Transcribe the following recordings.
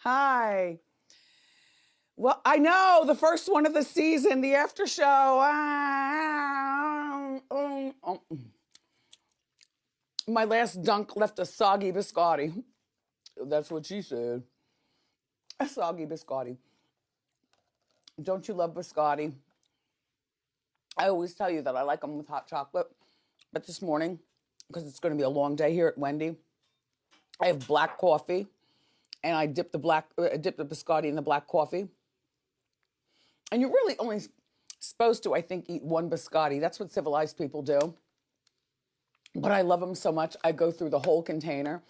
Hi. Well, I know the first one of the season, the after show. My last dunk left a soggy biscotti. That's what she said. A soggy biscotti. Don't you love biscotti? I always tell you that I like them with hot chocolate. But this morning, because it's going to be a long day here at Wendy, I have black coffee, and I dip the biscotti in the black coffee. And you're really only supposed to, I think, eat one biscotti. That's what civilized people do. But I love them so much, I go through the whole container.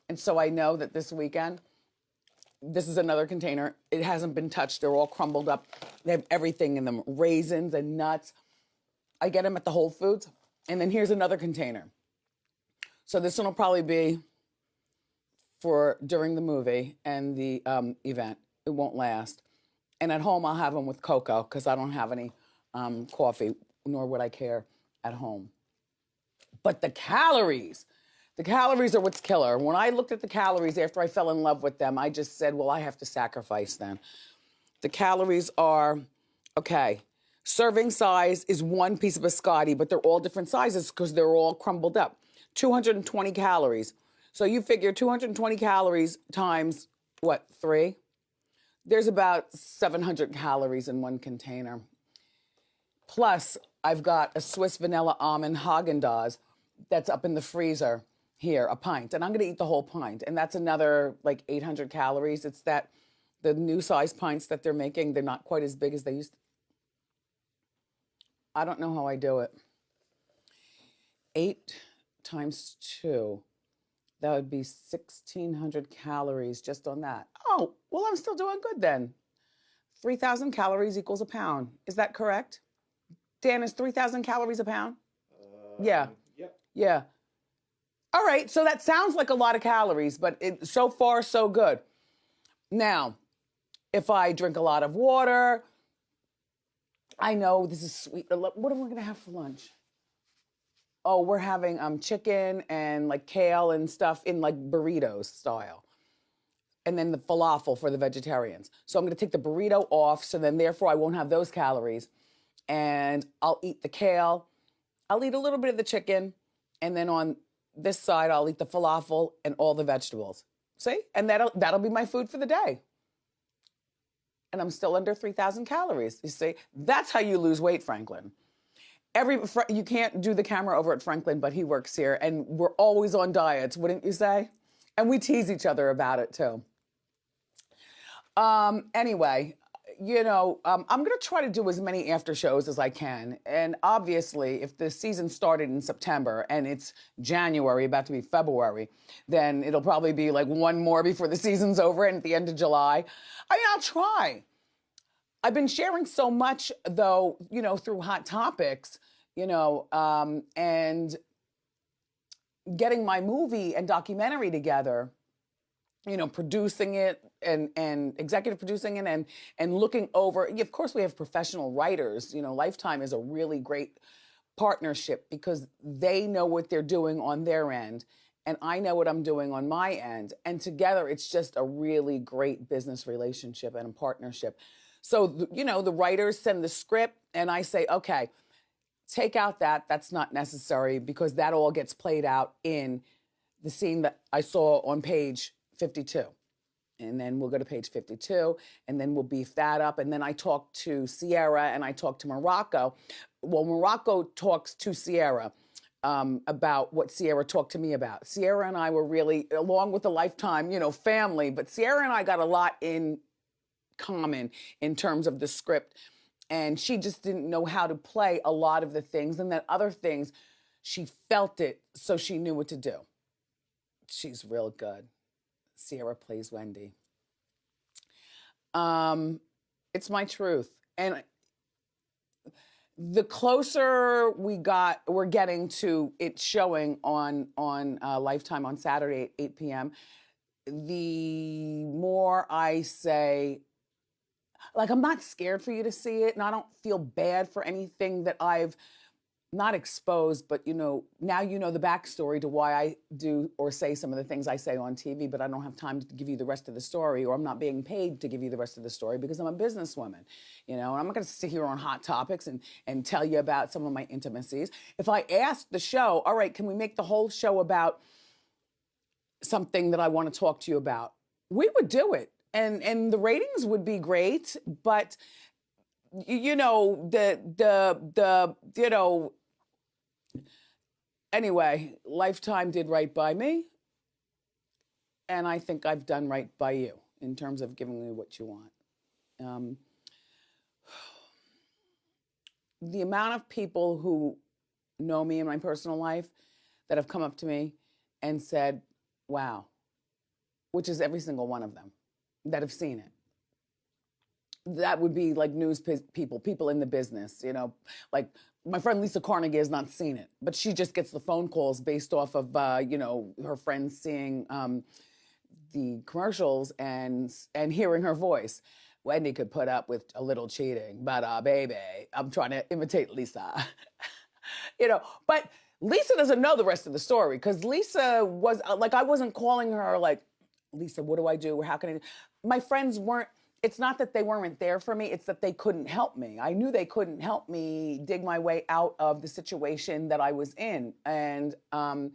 And so I know that this weekend, this is another container. It hasn't been touched. They're all crumbled up. They have everything in them, raisins and nuts. I get them at the Whole Foods. And then here's another container. So this one will probably be for during the movie and the event. It won't last. And at home, I'll have them with cocoa because I don't have any coffee, nor would I care at home. But the calories are what's killer. When I looked at the calories after I fell in love with them, I just said, well, I have to sacrifice then. The calories are, okay, serving size is one piece of biscotti, but they're all different sizes because they're all crumbled up. 220 calories. So you figure 220 calories times, what, 3? There's about 700 calories in one container. Plus, I've got a Swiss vanilla almond Haagen-Dazs that's up in the freezer here, a pint. And I'm gonna eat the whole pint. And that's another like 800 calories. It's that, the new size pints that they're making, they're not quite as big as they used to. I don't know how I do it. 8 times 2. That would be 1,600 calories just on that. Oh, well, I'm still doing good then. 3,000 calories equals a pound. Is that correct? Dan, is 3,000 calories a pound? Yeah. Yep. Yeah. All right, so that sounds like a lot of calories, but so far, so good. Now, if I drink a lot of water, I know this is sweet. What am I gonna have for lunch? Oh, we're having chicken and like kale and stuff in like burritos style. And then the falafel for the vegetarians. So I'm gonna take the burrito off, so then therefore I won't have those calories. And I'll eat the kale. I'll eat a little bit of the chicken. And then on this side, I'll eat the falafel and all the vegetables. See? And that'll be my food for the day. And I'm still under 3,000 calories, you see? That's how you lose weight, Franklin. You can't do the camera over at Franklin, but he works here, and we're always on diets, wouldn't you say? And we tease each other about it, too. Anyway, I'm gonna try to do as many after shows as I can. And obviously, if the season started in September and it's January, about to be February, then it'll probably be like one more before the season's over and at the end of July. I mean, I'll try. I've been sharing so much, though, through Hot Topics, and getting my movie and documentary together, producing it and executive producing it and looking over. Of course, we have professional writers. Lifetime is a really great partnership because they know what they're doing on their end, and I know what I'm doing on my end. And together, it's just a really great business relationship and a partnership. So, the writers send the script and I say, okay, take out that's not necessary because that all gets played out in the scene that I saw on page 52. And then we'll go to page 52 and then we'll beef that up. And then I talk to Sierra and I talk to Morocco. Well, Morocco talks to Sierra about what Sierra talked to me about. Sierra and I were really, along with the Lifetime, family, but Sierra and I got a lot in common in terms of the script, and she just didn't know how to play a lot of the things, and then other things she felt it, so she knew what to do. She's real good. Sierra plays Wendy. It's my truth, and the closer we're getting to it showing on Lifetime on Saturday at 8 p.m., the more I say, like, I'm not scared for you to see it, and I don't feel bad for anything that I've not exposed, but now you know the backstory to why I do or say some of the things I say on TV, but I don't have time to give you the rest of the story, or I'm not being paid to give you the rest of the story because I'm a businesswoman, and I'm not going to sit here on Hot Topics and tell you about some of my intimacies. If I asked the show, all right, can we make the whole show about something that I want to talk to you about? We would do it, and the ratings would be great, but anyway, Lifetime did right by me, and I think I've done right by you in terms of giving you what you want. The amount of people who know me in my personal life that have come up to me and said, wow, which is every single one of them that have seen it. That would be like news people in the business, like my friend Lisa Carnegie has not seen it, but she just gets the phone calls based off of, her friends seeing the commercials and hearing her voice. Wendy could put up with a little cheating, but baby, I'm trying to imitate Lisa, but Lisa doesn't know the rest of the story because Lisa was like, I wasn't calling her like, Lisa, what do I do? How can I do? My friends weren't. It's not that they weren't there for me, it's that they couldn't help me. I knew they couldn't help me dig my way out of the situation that I was in. And, I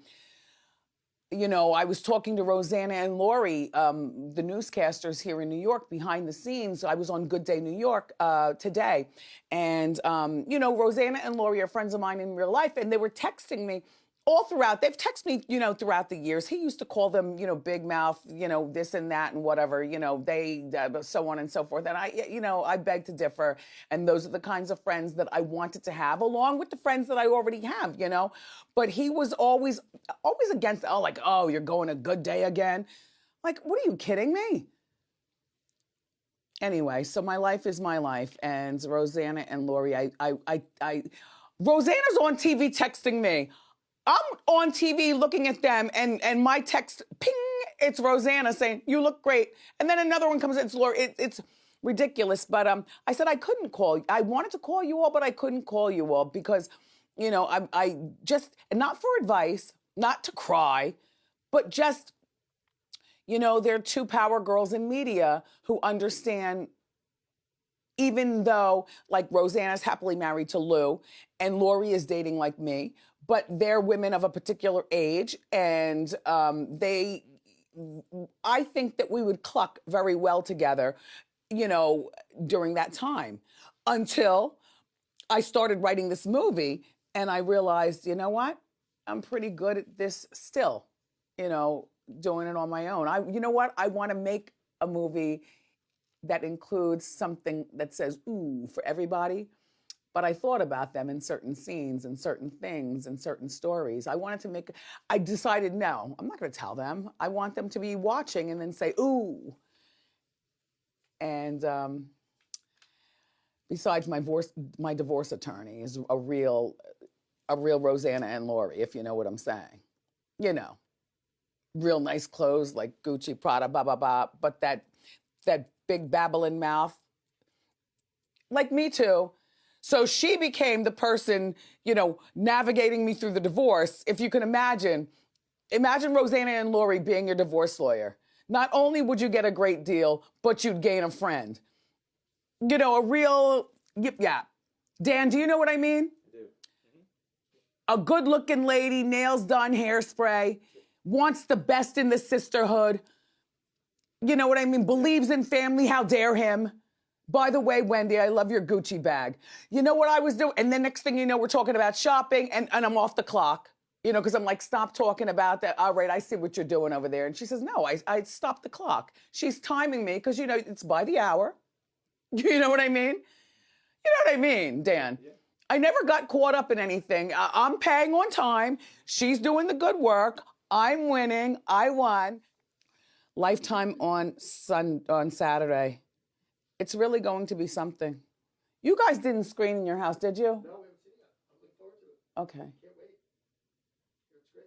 was talking to Rosanna and Lori, the newscasters here in New York, behind the scenes. I was on Good Day New York today. And, Rosanna and Lori are friends of mine in real life, and they were texting me all throughout. They've texted me, throughout the years. He used to call them, big mouth, this and that and whatever, they, so on and so forth. And I beg to differ. And those are the kinds of friends that I wanted to have, along with the friends that I already have, But he was always against, you're going a Good Day again. Like, what are you kidding me? Anyway, so my life is my life. And Rosanna and Lori, Rosanna's on TV texting me. I'm on TV looking at them, and my text, ping, it's Rosanna saying, you look great. And then another one comes, it's Lori. It's ridiculous. But I said I couldn't call. I wanted to call you all, but I couldn't call you all because, I just, and not for advice, not to cry, but just, there are two power girls in media who understand, even though, like, Rosanna's happily married to Lou, and Lori is dating like me, but they're women of a particular age, and I think that we would cluck very well together, during that time, until I started writing this movie, and I realized, you know what? I'm pretty good at this still, doing it on my own. You know what? I want to make a movie that includes something that says, ooh, for everybody. But I thought about them in certain scenes and certain things and certain stories. I decided, no, I'm not going to tell them. I want them to be watching and then say, ooh. And besides, my divorce attorney is a real Rosanna and Lori, if you know what I'm saying. Real nice clothes like Gucci, Prada, blah, blah, blah. But that big babbling mouth, like me too. So she became the person, navigating me through the divorce. If you can imagine Rosanna and Lori being your divorce lawyer. Not only would you get a great deal, but you'd gain a friend. A real, yeah. Dan, do you know what I mean? I do. Mm-hmm. A good-looking lady, nails done, hairspray, wants the best in the sisterhood. You know what I mean? Believes in family, how dare him? By the way, Wendy, I love your Gucci bag. You know what I was doing? And the next thing you know, we're talking about shopping, and I'm off the clock. Because I'm like, stop talking about that. All right, I see what you're doing over there. And she says, no, I stopped the clock. She's timing me because, it's by the hour. You know what I mean? You know what I mean, Dan? Yeah. I never got caught up in anything. I'm paying on time. She's doing the good work. I'm winning. I won. Lifetime on Saturday. It's really going to be something. You guys didn't screen in your house, did you? No, we haven't seen it yet. I'm looking forward to it. Okay. Can't wait. It's great.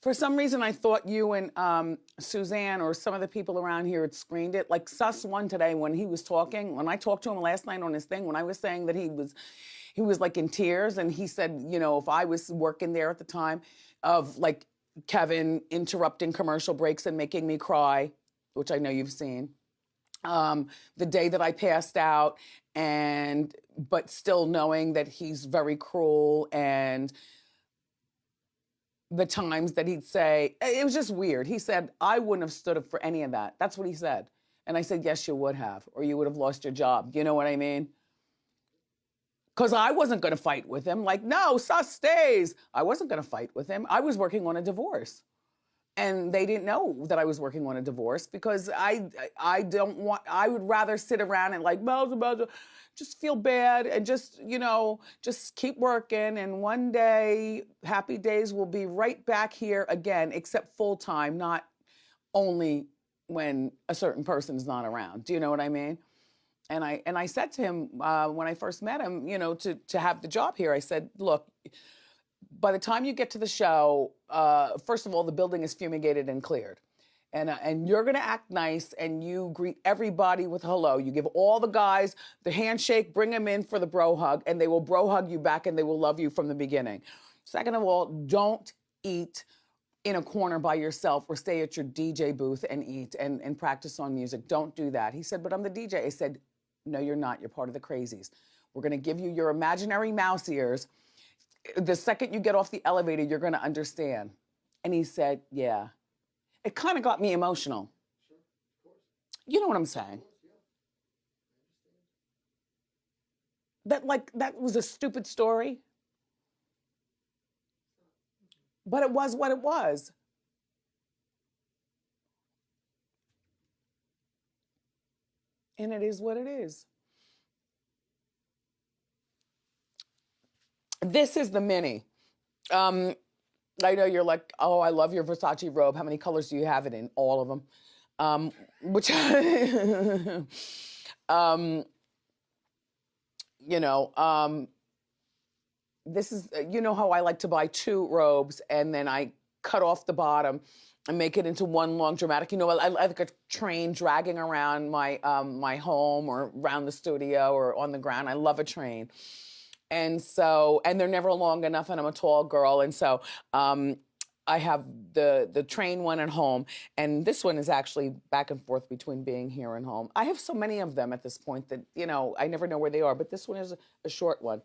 For some reason, I thought you and Suzanne or some of the people around here had screened it. Like Sus one today when he was talking, when I talked to him last night on his thing, when I was saying that he he was like in tears, and he said, you know, if I was working there at the time of like Kevin interrupting commercial breaks and making me cry, which I know you've seen, the day that I passed out, but still knowing that he's very cruel, and the times that he'd say, it was just weird. He said, I wouldn't have stood up for any of that. That's what he said. And I said, yes, you would have, or you would have lost your job. You know what I mean? Because I wasn't going to fight with him. Like, no, Sus stays. I wasn't going to fight with him. I was working on a divorce. And they didn't know that I was working on a divorce, because I would rather sit around and like, just feel bad and just, you know, just keep working. And one day, Happy Days will be right back here again, except full time, not only when a certain person's not around. Do you know what I mean? And I said to him when I first met him, you know, to have the job here, I said, look, by the time you get to the show, first of all, the building is fumigated and cleared. And you're gonna act nice, and you greet everybody with hello. You give all the guys the handshake, bring them in for the bro hug, and they will bro hug you back, and they will love you from the beginning. Second of all, don't eat in a corner by yourself or stay at your DJ booth and eat and practice on music. Don't do that. He said, but I'm the DJ. I said, no, you're not. You're part of the crazies. We're gonna give you your imaginary mouse ears. The second you get off the elevator, you're gonna understand. And he said, yeah. It kind of got me emotional. Sure, of course. You know what I'm saying? Of course, yeah. I understand. That was a stupid story. But it was what it was. And it is what it is. This is the mini. I know you're like, oh, I love your Versace robe. How many colors do you have it in? All of them. Which, you know, this is, you know how I like to buy 2 robes and then I cut off the bottom and make it into one long dramatic. You know, I like a train dragging around my my home or around the studio or on the ground. I love a train. And so, and they're never long enough, and I'm a tall girl. And so I have the train one at home, and this one is actually back and forth between being here and home. I have so many of them at this point that, you know, I never know where they are, but this one is a short one.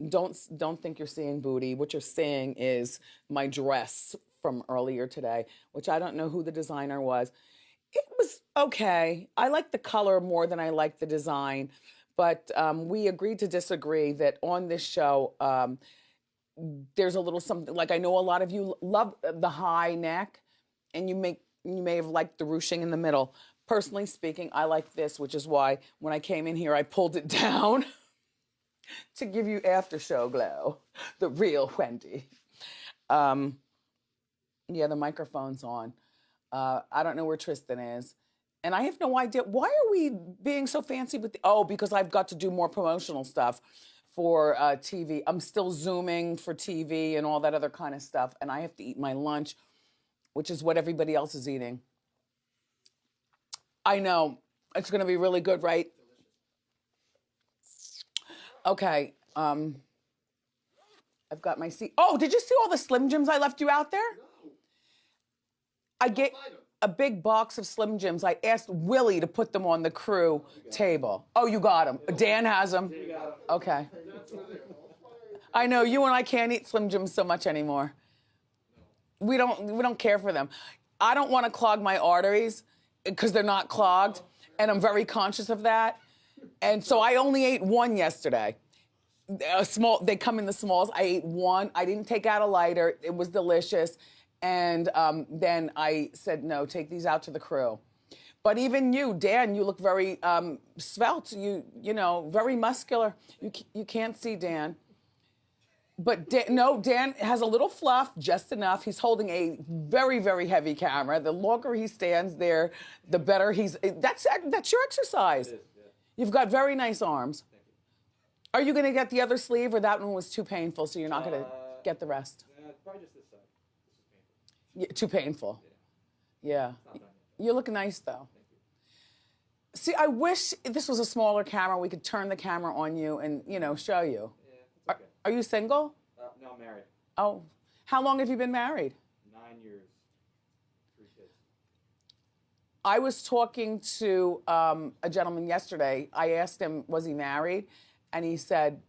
Don't think you're seeing booty. What you're seeing is my dress from earlier today, which I don't know who the designer was. It was okay. I like the color more than I like the design. But we agreed to disagree that on this show, there's a little something, like I know a lot of you love the high neck, and you may have liked the ruching in the middle. Personally speaking, I like this, which is why when I came in here, I pulled it down to give you after show glow, the real Wendy. Yeah, the microphone's on. I don't know where Tristan is. And I have no idea. Why are we being so fancy with because I've got to do more promotional stuff for TV. I'm still Zooming for TV and all that other kind of stuff. And I have to eat my lunch, which is what everybody else is eating. I know. It's going to be really good, right? Okay. I've got my seat. Oh, did you see all the Slim Jims I left you out there? No. I get a big box of Slim Jims. I asked Willie to put them on the crew table. Oh, you got them. Dan has them. Okay. I know you and I can't eat Slim Jims so much anymore. We don't care for them. I don't want to clog my arteries because they're not clogged, and I'm very conscious of that. And so I only ate one yesterday. A small. They come in the smalls. I ate one. I didn't take out a lighter. It was delicious. And then I said, no, take these out to the crew. But even you, Dan, you look very svelte. You know, very muscular. You can't see Dan. But Dan has a little fluff, just enough. He's holding a very, very heavy camera. The longer he stands there, the better he's. That's your exercise. It is, yeah. You've got very nice arms. Thank you. Are you going to get the other sleeve, or that one was too painful, so you're not going to get the rest? Probably just this side. This is painful. Yeah, too painful. Yeah. You look nice, though. Thank you. See, I wish this was a smaller camera. We could turn the camera on you and, show you. Yeah. Are you single? No, I'm married. Oh, how long have you been married? 9 years. 3 kids. I was talking to a gentleman yesterday. I asked him, was he married? And he said,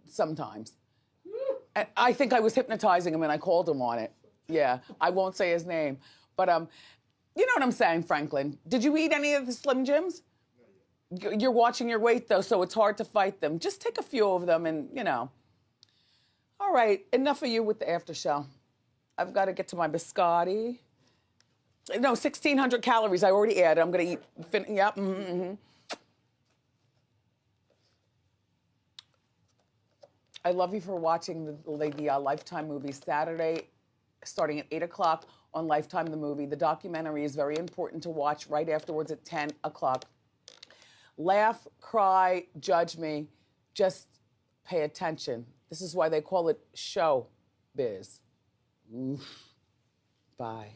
sometimes. And I think I was hypnotizing him and I called him on it. Yeah, I won't say his name. But you know what I'm saying, Franklin. Did you eat any of the Slim Jims? You're watching your weight, though, so it's hard to fight them. Just take a few of them and, you know. All right, enough of you with the after show. I've got to get to my biscotti. No, 1,600 calories I already added. I'm going to eat, yep. I love you for watching the Lifetime movie Saturday, starting at 8 o'clock on Lifetime the movie. The documentary is very important to watch right afterwards at 10 o'clock. Laugh, cry, judge me, just pay attention. This is why they call it show biz. Bye.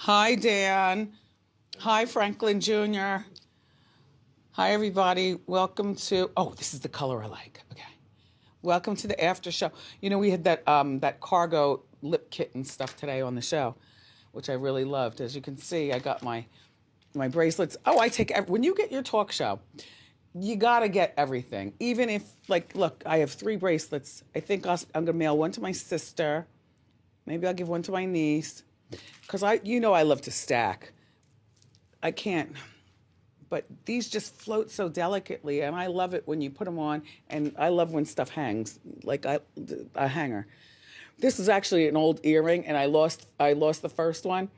Hi, Dan. Hi, Franklin Jr. Hi, everybody. Welcome to, oh, this is the color I like. Okay. Welcome to the after show. You know, we had that cargo lip kitten stuff today on the show, which I really loved. As you can see, I got my bracelets. Oh, when you get your talk show, you got to get everything. Even if, like, look, I have 3 bracelets. I think I'm going to mail one to my sister. Maybe I'll give one to my niece. Because I love to stack. I can't. But these just float so delicately, and I love it when you put them on, and I love when stuff hangs, like a hanger. This is actually an old earring, and I lost the first one,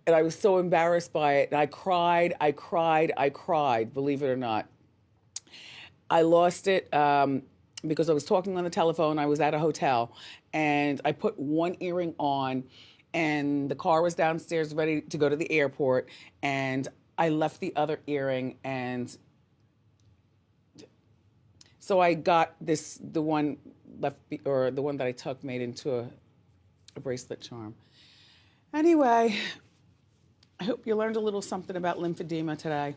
and I was so embarrassed by it, and I cried, believe it or not. I lost it because I was talking on the telephone. I was at a hotel, and I put one earring on, and the car was downstairs ready to go to the airport, and I left the other earring, and so I got the one that I took made into a bracelet charm. Anyway, I hope you learned a little something about lymphedema today.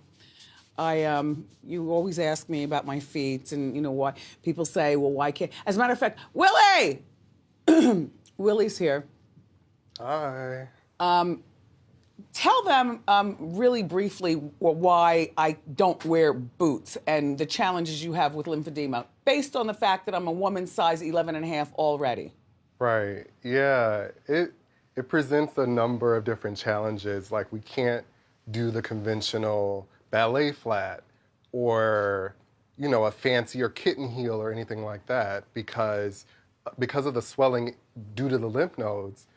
You always ask me about my feet, and you know why people say, well, why can't? As a matter of fact, Willie, Willie's here. Hi. Tell them really briefly why I don't wear boots and the challenges you have with lymphedema, based on the fact that I'm a woman size 11 and a half already. Right. Yeah. It presents a number of different challenges. Like, we can't do the conventional ballet flat or, you know, a fancier kitten heel or anything like that because of the swelling due to the lymph nodes.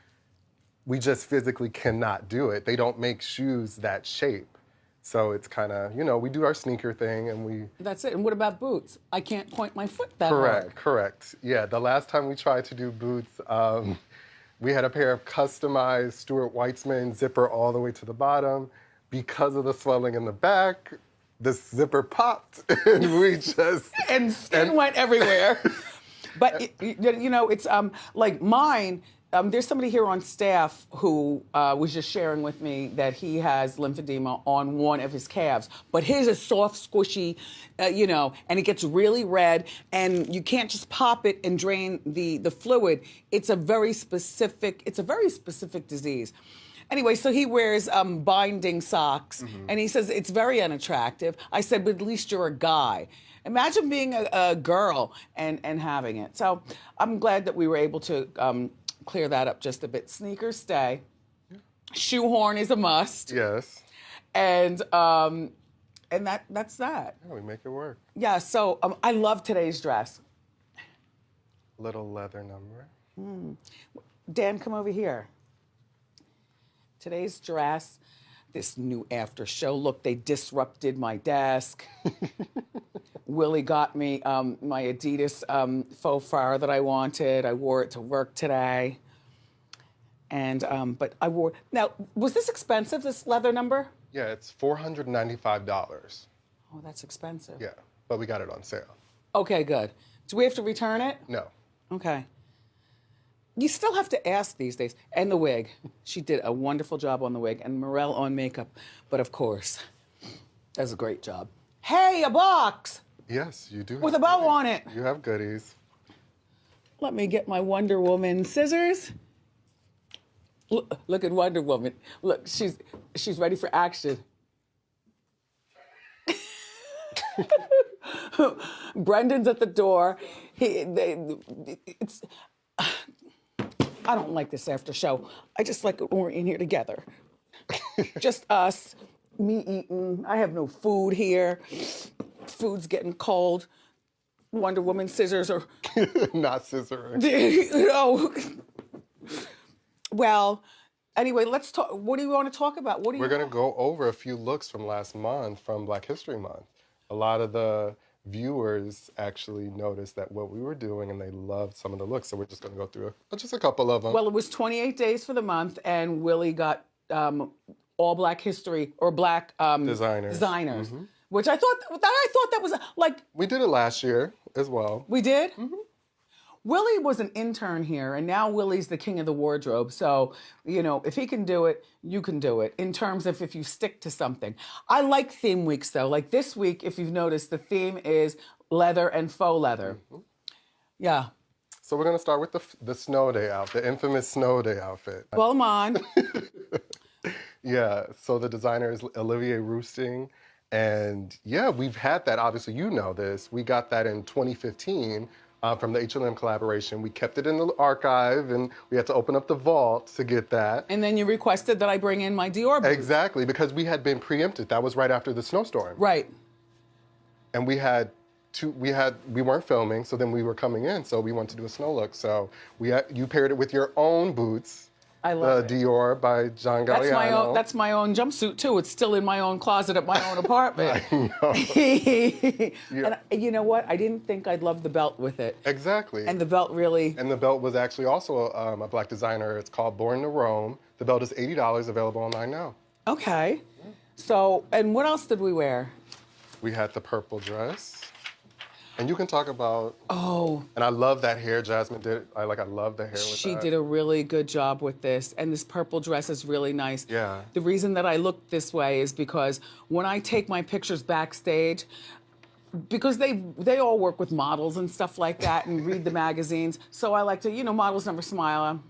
We just physically cannot do it. They don't make shoes that shape. So it's kind of, you know, we do our sneaker thing and we... That's it. And what about boots? I can't point my foot that hard. Correct. Yeah, the last time we tried to do boots, we had a pair of customized Stuart Weitzman zipper all the way to the bottom. Because of the swelling in the back, the zipper popped and we just... and skin went everywhere. But, you know, it's like mine... there's somebody here on staff who was just sharing with me that he has lymphedema on one of his calves. But his is soft, squishy, you know, and it gets really red, and you can't just pop it and drain the fluid. It's a very specific disease. Anyway, so he wears binding socks, and he says it's very unattractive. I said, but at least you're a guy. Imagine being a girl and having it. So I'm glad that we were able to clear that up just a bit. Sneakers stay. Shoehorn is a must. Yes. And that's that. Yeah, we make it work. Yeah, so I love today's dress. Little leather number. Dan, come over here. Today's dress, this new after show look, they disrupted my desk. Willie got me my Adidas faux fur that I wanted. I wore it to work today. And, but I wore, now, was this expensive, this leather number? Yeah, it's $495. Oh, that's expensive. Yeah, but we got it on sale. Okay, good. Do we have to return it? No. Okay. You still have to ask these days. And the wig. She did a wonderful job on the wig. And Merrell on makeup. But of course, that's a great job. Hey, a box! Yes, you do. With a have bow goodies. on it. You have goodies. Let me get my Wonder Woman scissors. Look at Wonder Woman. Look, she's ready for action. Brendan's at the door. I don't like this after show. I just like it when we're in here together. Just us, me eating. I have no food here. Food's getting cold. Wonder Woman scissors are Not scissoring. Well, anyway, let's talk. What do you want to talk about? We're going to go over a few looks from last month, from Black History Month. A lot of the viewers actually noticed that what we were doing, and they loved some of the looks. So we're just going to go through just a couple of them. Well, it was 28 days for the month, and Willie got all Black history or Black designers, Mm-hmm. which I thought that was like We did it last year as well. we did. Mm-hmm. Willie was an intern here, and now Willie's the king of the wardrobe. So, if he can do it, you can do it, in terms of if you stick to something. I like theme weeks, though. Like this week, if you've noticed, the theme is leather and faux leather. Mm-hmm. Yeah. So we're going to start with the snow day outfit, the infamous snow day outfit. Well, I'm on. Yeah, so the designer is Olivier Roosting. And yeah, we've had that, obviously you know this. We got that in 2015 from the H&M collaboration. We kept it in the archive, and we had to open up the vault to get that. And then you requested that I bring in my Dior boots. Exactly, because we had been preempted. That was right after the snowstorm. Right. And we weren't filming, so then we were coming in, so we wanted to do a snow look. So you paired it with your own boots. I love it. Dior by John Galliano. That's my own jumpsuit too. It's still in my own closet at my own apartment. I know. And you know what? I didn't think I'd love the belt with it. Exactly. And the belt really. And the belt was actually also a Black designer. It's called Born to Roam. The belt is $80, available online now. Okay. So, and what else did we wear? We had the purple dress. And you can talk about. Oh. And I love that hair Jasmine did. I love the hair with She that. did a really good job with this. And this purple dress is really nice. Yeah. The reason that I look this way is because when I take my pictures backstage, because they all work with models and stuff like that and read the magazines. So I like to, models never smile.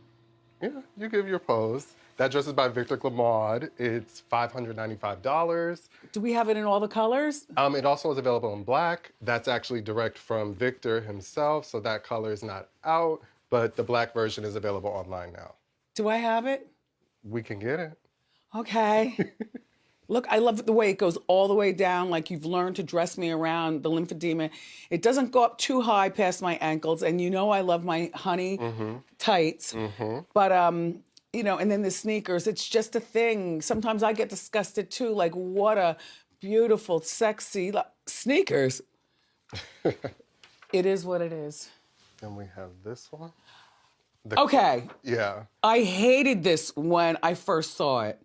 Yeah, you give your pose. That dress is by Victor Clamaude. It's $595. Do we have it in all the colors? It also is available in black. That's actually direct from Victor himself, so that color is not out, but the black version is available online now. Do I have it? We can get it. Okay. Look, I love the way it goes all the way down, like you've learned to dress me around the lymphedema. It doesn't go up too high past my ankles, and I love my honey tights. Mm-hmm. But, and then the sneakers, it's just a thing. Sometimes I get disgusted too, like what a beautiful, sexy sneakers. It is what it is. Then we have this one. Okay. Yeah. I hated this when I first saw it.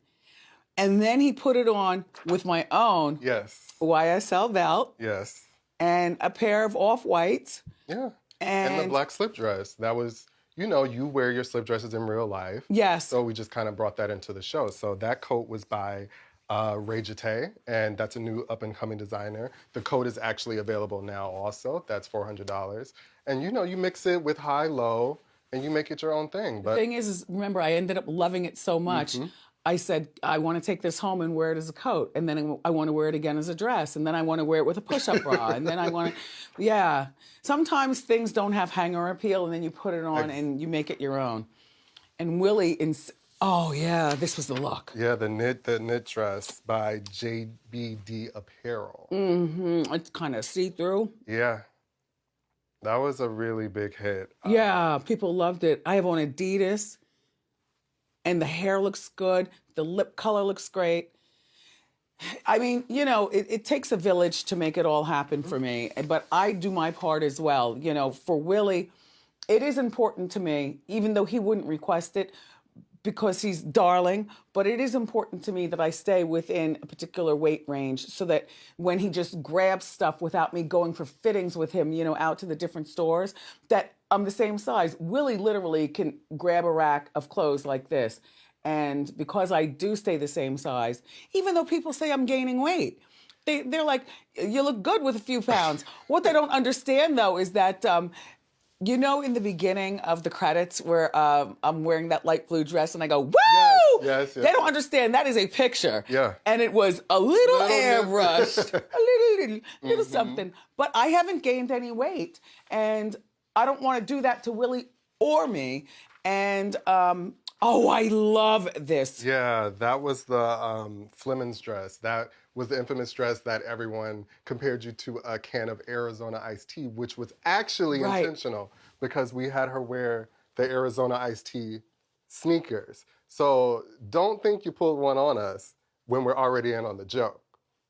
And then he put it on with my own Yes. YSL belt Yes. and a pair of off-whites. Yeah. And the black slip dress. That was, you wear your slip dresses in real life. Yes. So we just kind of brought that into the show. So that coat was by Ray Jate, and that's a new up-and-coming designer. The coat is actually available now also. That's $400. And you mix it with high-low, and you make it your own thing. The thing is, remember, I ended up loving it so much. Mm-hmm. I said, I want to take this home and wear it as a coat. And then I want to wear it again as a dress. And then I want to wear it with a push-up bra. And then I want to, yeah. Sometimes things don't have hanger appeal, and then you put it on and you make it your own. And Willie, oh yeah, this was the look. Yeah, the knit dress by JBD Apparel. Mm-hmm. It's kind of see-through. Yeah. That was a really big hit. Yeah, people loved it. I have on Adidas. And the hair looks good. The lip color looks great. I mean, it takes a village to make it all happen for me. But I do my part as well. For Willie, it is important to me, even though he wouldn't request it. because he's darling, but it is important to me that I stay within a particular weight range so that when he just grabs stuff without me going for fittings with him, out to the different stores, that I'm the same size. Willie literally can grab a rack of clothes like this. And because I do stay the same size, even though people say I'm gaining weight, they're like, you look good with a few pounds. What they don't understand, though, is that, in the beginning of the credits where I'm wearing that light blue dress and I go, woo! Yes. They don't understand that is a picture. Yeah. And it was a little airbrushed, Mm-hmm. a little something. But I haven't gained any weight. And I don't want to do that to Willie or me. And, I love this. Yeah, that was the Fleming's dress. That was the infamous dress that everyone compared you to a can of Arizona iced tea, which was actually intentional because we had her wear the Arizona iced tea sneakers. So don't think you pulled one on us when we're already in on the joke.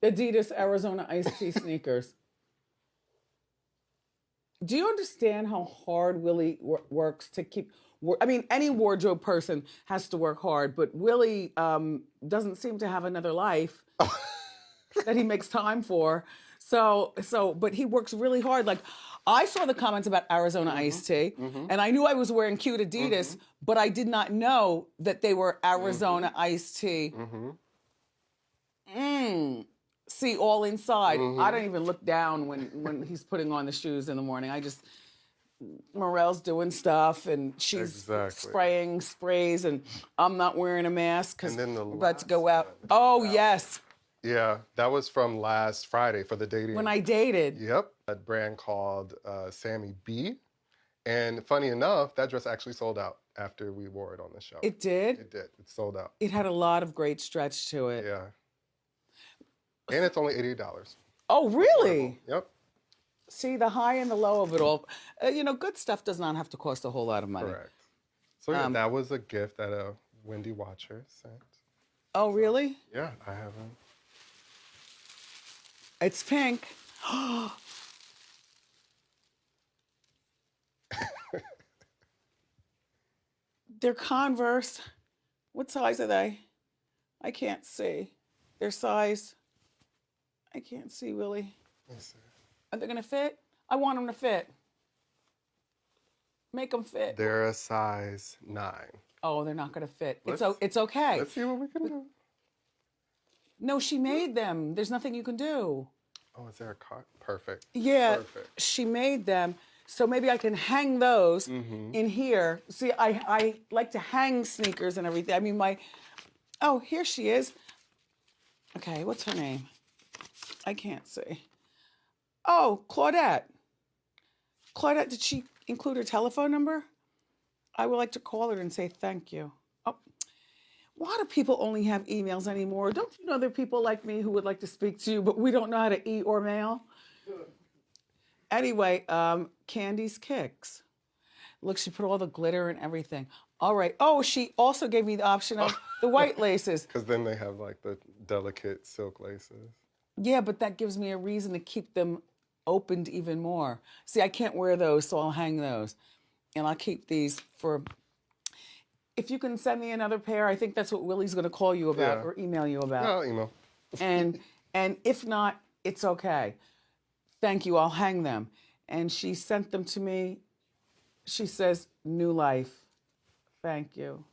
Adidas Arizona iced tea sneakers. Do you understand how hard Willie works to keep... any wardrobe person has to work hard, but Willie doesn't seem to have another life that he makes time for. But he works really hard. Like, I saw the comments about Arizona iced tea, and I knew I was wearing cute Adidas, but I did not know that they were Arizona iced tea. See, all inside. I don't even look down when he's putting on the shoes in the morning. Merrell's doing stuff, and she's spraying sprays, and I'm not wearing a mask because I'm about to go out. Yes. Yeah, that was from last Friday for the dating. When I dated. Yep. A brand called Sammy B. And funny enough, that dress actually sold out after we wore it on the show. It did? It did. It sold out. It had a lot of great stretch to it. Yeah. And it's only $88. Oh, really? Yep. See, the high and the low of it all. Good stuff does not have to cost a whole lot of money. Correct. So yeah, that was a gift that a Wendy watcher sent. Oh, really? Yeah, I haven't. It's pink. They're Converse. What size are they? I can't see. Their size. I can't see, Willie. Let's see. Are they going to fit? I want them to fit. Make them fit. They're a size 9. Oh, they're not going to fit. It's okay. Let's see what we can do. No, she made them. There's nothing you can do. Oh, is there a cut? Perfect. Yeah, Perfect. She made them. So maybe I can hang those in here. See, I like to hang sneakers and everything. Here she is. Okay, what's her name? I can't see. Oh, Claudette. Claudette, did she include her telephone number? I would like to call her and say thank you. Oh, why do people only have emails anymore? Don't you know there are people like me who would like to speak to you, but we don't know how to or mail? Anyway, Candy's Kicks. Look, she put all the glitter and everything. All right. Oh, she also gave me the option of the white laces. Because then they have like the delicate silk laces. Yeah, but that gives me a reason to keep them opened even more. See, I can't wear those, so I'll hang those. And I'll keep these for... If you can send me another pair, I think that's what Willie's going to call you about or email you about. No, email. And if not, it's okay. Thank you, I'll hang them. And she sent them to me. She says, new life. Thank you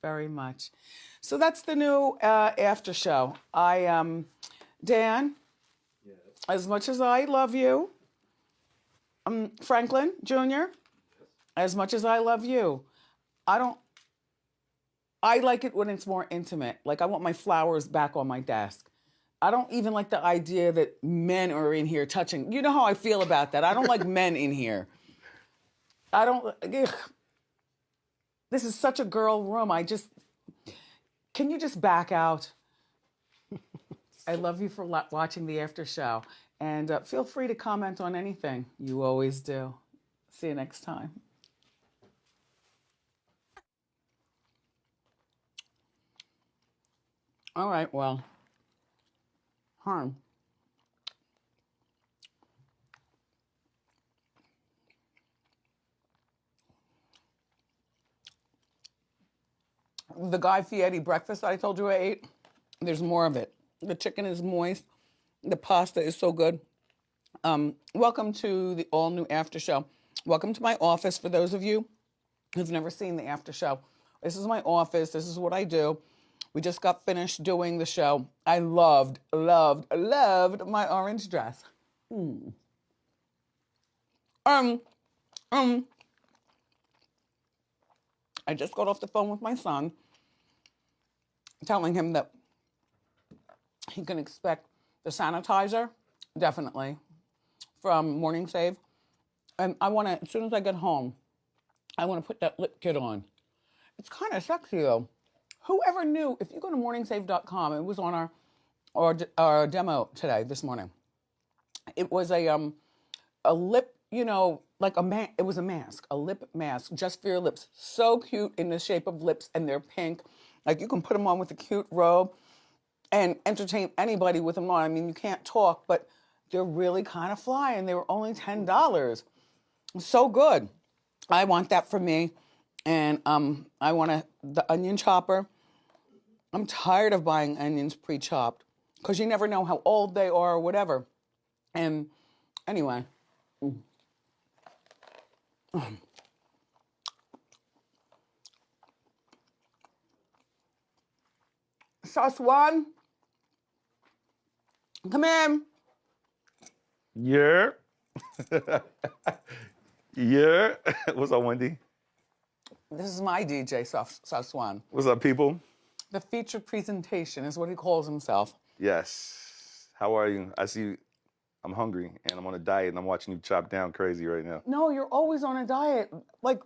very much. So that's the new after show. Dan, Yes. as much as I love you, Franklin Jr., as much as I love you, I like it when it's more intimate. Like, I want my flowers back on my desk. I don't even like the idea that men are in here touching. You know how I feel about that. I don't like men in here. Ugh. This is such a girl room. Can you just back out? I love you for watching the after show. And feel free to comment on anything. You always do. See you next time. All right, well, harm. the Guy Fieri breakfast that I told you I ate, there's more of it. The chicken is moist. The pasta is so good. Welcome to the all-new after show. Welcome to my office for those of you who've never seen the after show. This is my office. This is what I do. We just got finished doing the show. I loved my orange dress. I just got off the phone with my son, telling him that he can expect the sanitizer, definitely, from Morning Save. And I want to, as soon as I get home, I want to put that lip kit on. It's kind of sexy, though. Whoever knew, if you go to morningsave.com, it was on our demo today, this morning. It was a lip, you know, like it was a mask, a lip mask, just for your lips. So cute in the shape of lips, and they're pink. Like, you can put them on with a cute robe and entertain anybody with them on. I mean, you can't talk, but they're really kind of fly, and they were only $10. So good. I want that for me. And I want the onion chopper. I'm tired of buying onions pre-chopped because you never know how old they are or whatever. And anyway. Sauce one. Come in. Yeah. Yeah. What's up, Wendy? This is my DJ, Saswan. What's up, people? The featured presentation is what he calls himself. Yes. How are you? I see you. I'm hungry, and I'm on a diet, and I'm watching you chop down crazy right now. No, you're always on a diet. Like,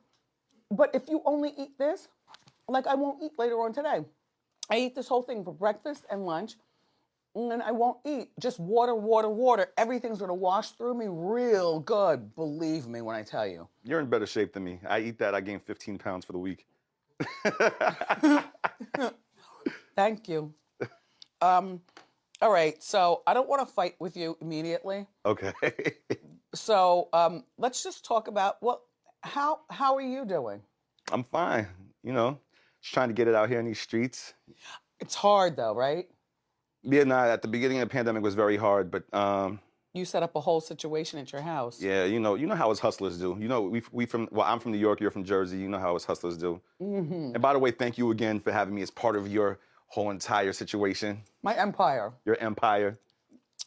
but if you only eat this, like I won't eat later on today. I eat this whole thing for breakfast and lunch, and then I won't eat. Just water, water, water. Everything's gonna wash through me real good. Believe me when I tell you. You're in better shape than me. I eat that, I gain 15 pounds for the week. Thank you. All right, so I don't want to fight with you immediately. Okay. So let's just talk about how are you doing? I'm fine. You know, just trying to get it out here in these streets. It's hard though, right? Yeah, nah, at the beginning of the pandemic was very hard, but you set up a whole situation at your house. yeah, you know how us hustlers do. You know, I'm from New York, you're from Jersey. You know how us hustlers do. Mm-hmm. And by the way, thank you again for having me as part of your whole entire situation. My empire. Your empire.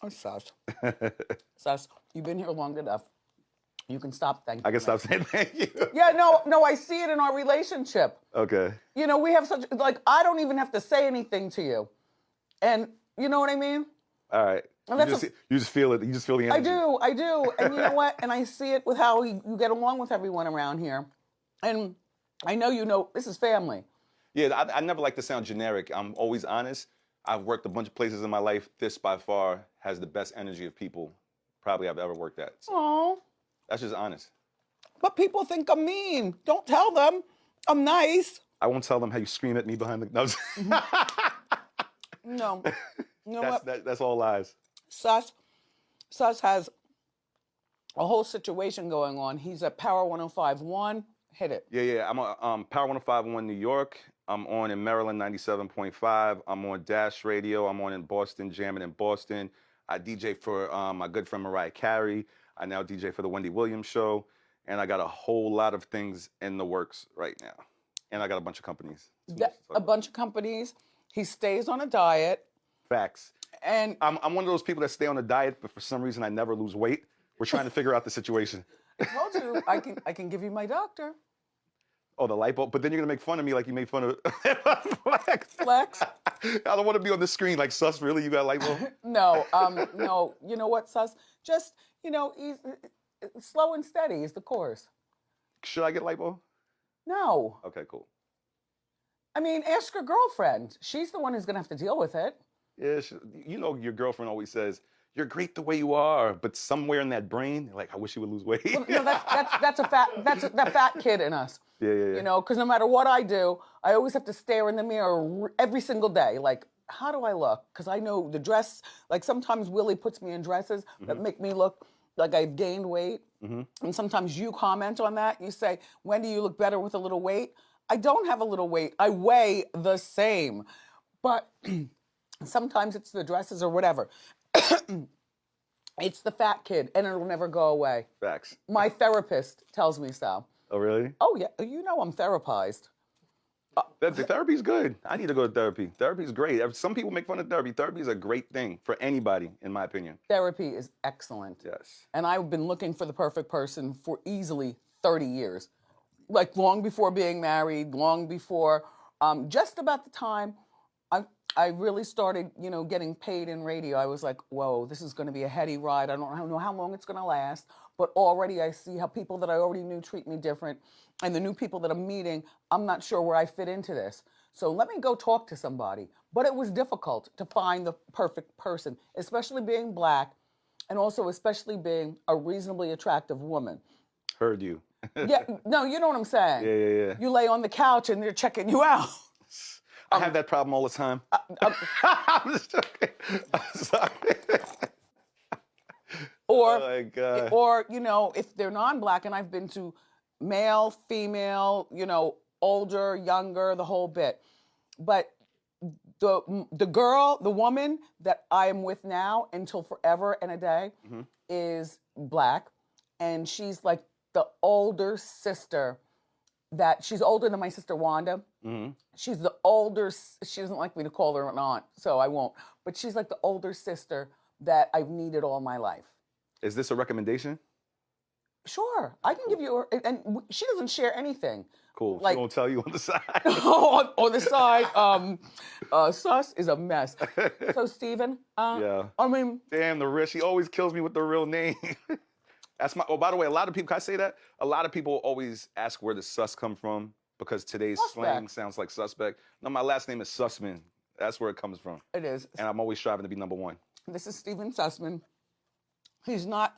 Oh, Sus. Sus, you've been here long enough. You can stop thanking me. I can stop saying thank you. Yeah, no, I see it in our relationship. Okay. You know, we have such, like, I don't even have to say anything to you. And you know what I mean? All right. You just feel it. You just feel the energy. I do. And you know what? And I see it with how you get along with everyone around here. And I know you know this is family. Yeah, I never like to sound generic. I'm always honest. I've worked a bunch of places in my life. This, by far, has the best energy of people probably I've ever worked at. So Aww. that's just honest. But people think I'm mean. Don't tell them. I'm nice. I won't tell them how you scream at me behind the... No. No. You know what? That's all lies. Sus has a whole situation going on. He's at Power 105.1. Hit it. Yeah. I'm on Power 105.1 New York. I'm on in Maryland 97.5. I'm on Dash Radio. I'm on in Boston, jamming in Boston. I DJ for my good friend Mariah Carey. I now DJ for the Wendy Williams Show. And I got a whole lot of things in the works right now. And I got a bunch of companies. A bunch of companies. He stays on a diet. Facts. And I'm one of those people that stay on a diet, but for some reason I never lose weight. We're trying to figure out the situation. I told you, I can give you my doctor. Oh, the lipo. But then you're gonna make fun of me like you made fun of Flex. Flex. I don't want to be on the screen like Sus. Really, you got lipo? No. You know what, Sus? Just slow and steady is the course. Should I get lipo? No. Okay, cool. I mean, ask your girlfriend. She's the one who's gonna have to deal with it. Yeah, you know your girlfriend always says, "You're great the way you are," but somewhere in that brain, like, I wish you would lose weight. Well, no, that's that fat kid in us. Yeah. You know, because no matter what I do, I always have to stare in the mirror every single day. Like, how do I look? Because I know the dress. Like sometimes Willie puts me in dresses that make me look like I've gained weight. And sometimes you comment on that. You say, "Wendy, you look better with a little weight." I don't have a little weight. I weigh the same. But sometimes it's the dresses or whatever. It's the fat kid, and it'll never go away. Facts. My therapist tells me so. Oh, really? Oh, yeah. You know I'm therapized. The therapy's good. I need to go to therapy. Therapy's great. Some people make fun of therapy. Therapy is a great thing for anybody, in my opinion. Therapy is excellent. Yes. And I've been looking for the perfect person for easily 30 years. Like long before being married, long before, just about the time I really started, you know, getting paid in radio. I was like, whoa, this is going to be a heady ride. I don't know how long it's going to last, but already I see how people that I already knew treat me different, and the new people that I'm meeting, I'm not sure where I fit into this. So let me go talk to somebody. But it was difficult to find the perfect person, especially being black, and also especially being a reasonably attractive woman. Heard you. Yeah, no, you know what I'm saying. Yeah. You lay on the couch and they're checking you out. I have that problem all the time. I'm just joking. I'm sorry. Or, oh my God. or, you know, if they're non-black, and I've been to male, female, you know, older, younger, the whole bit. But the girl, the woman that I am with now until forever and a day is black. And she's like the older sister that she's older than my sister Wanda. She's the older, she doesn't like me to call her an aunt, so I won't. But she's like the older sister that I've needed all my life. Is this a recommendation? Sure, I can give you, and she doesn't share anything. Cool. Like, She won't tell you on the side. on the side, Sus is a mess. So Steven, Yeah. I mean, Damn, the real. She always kills me with the real name. That's my. Oh, by the way, a lot of people. Can I say that? A lot of people always ask where the sus come from because today's slang sounds like suspect. No, my last name is Sussman. That's where it comes from. it is. And I'm always striving to be number one. This is Steven Sussman. He's not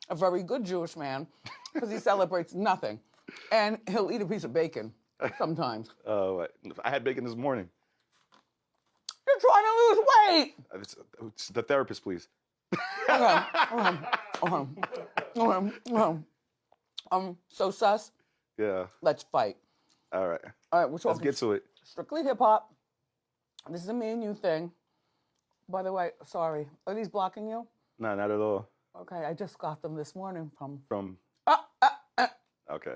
a very good Jewish man because he celebrates nothing, and he'll eat a piece of bacon sometimes. Oh, I had bacon this morning. You're trying to lose weight. It's the therapist, please. Okay. So Sus, Yeah. let's fight. All right. All right, we're Let's talking get to it. strictly hip hop. This is a me and you thing. By the way, sorry, are these blocking you? No, not at all. Okay, I just got them this morning from. From. Okay.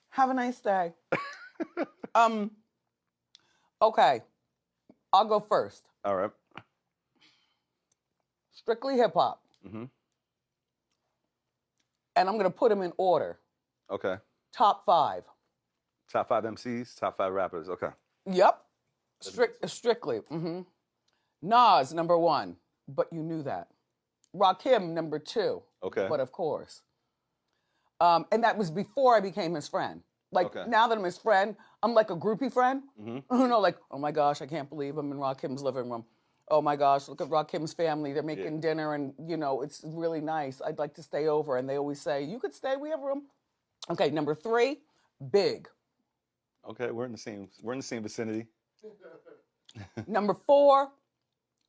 Have a nice day. Okay, I'll go first. All right. Strictly hip hop. And I'm gonna put them in order. Okay. Top 5. Top 5 MCs, top 5 rappers. Okay. Yep. Strictly. Nas, number 1. But you knew that. Rakim, number 2. Okay. But of course. And that was before I became his friend. Like, now that I'm his friend, I'm like a groupie friend. You know, like, oh my gosh, I can't believe I'm in Rakim's living room. Oh my gosh, look at Rakim's family. They're making dinner and, you know, it's really nice. I'd like to stay over. And they always say, you could stay, we have room. Okay, number 3, Big. Okay, we're in the same vicinity. Number 4,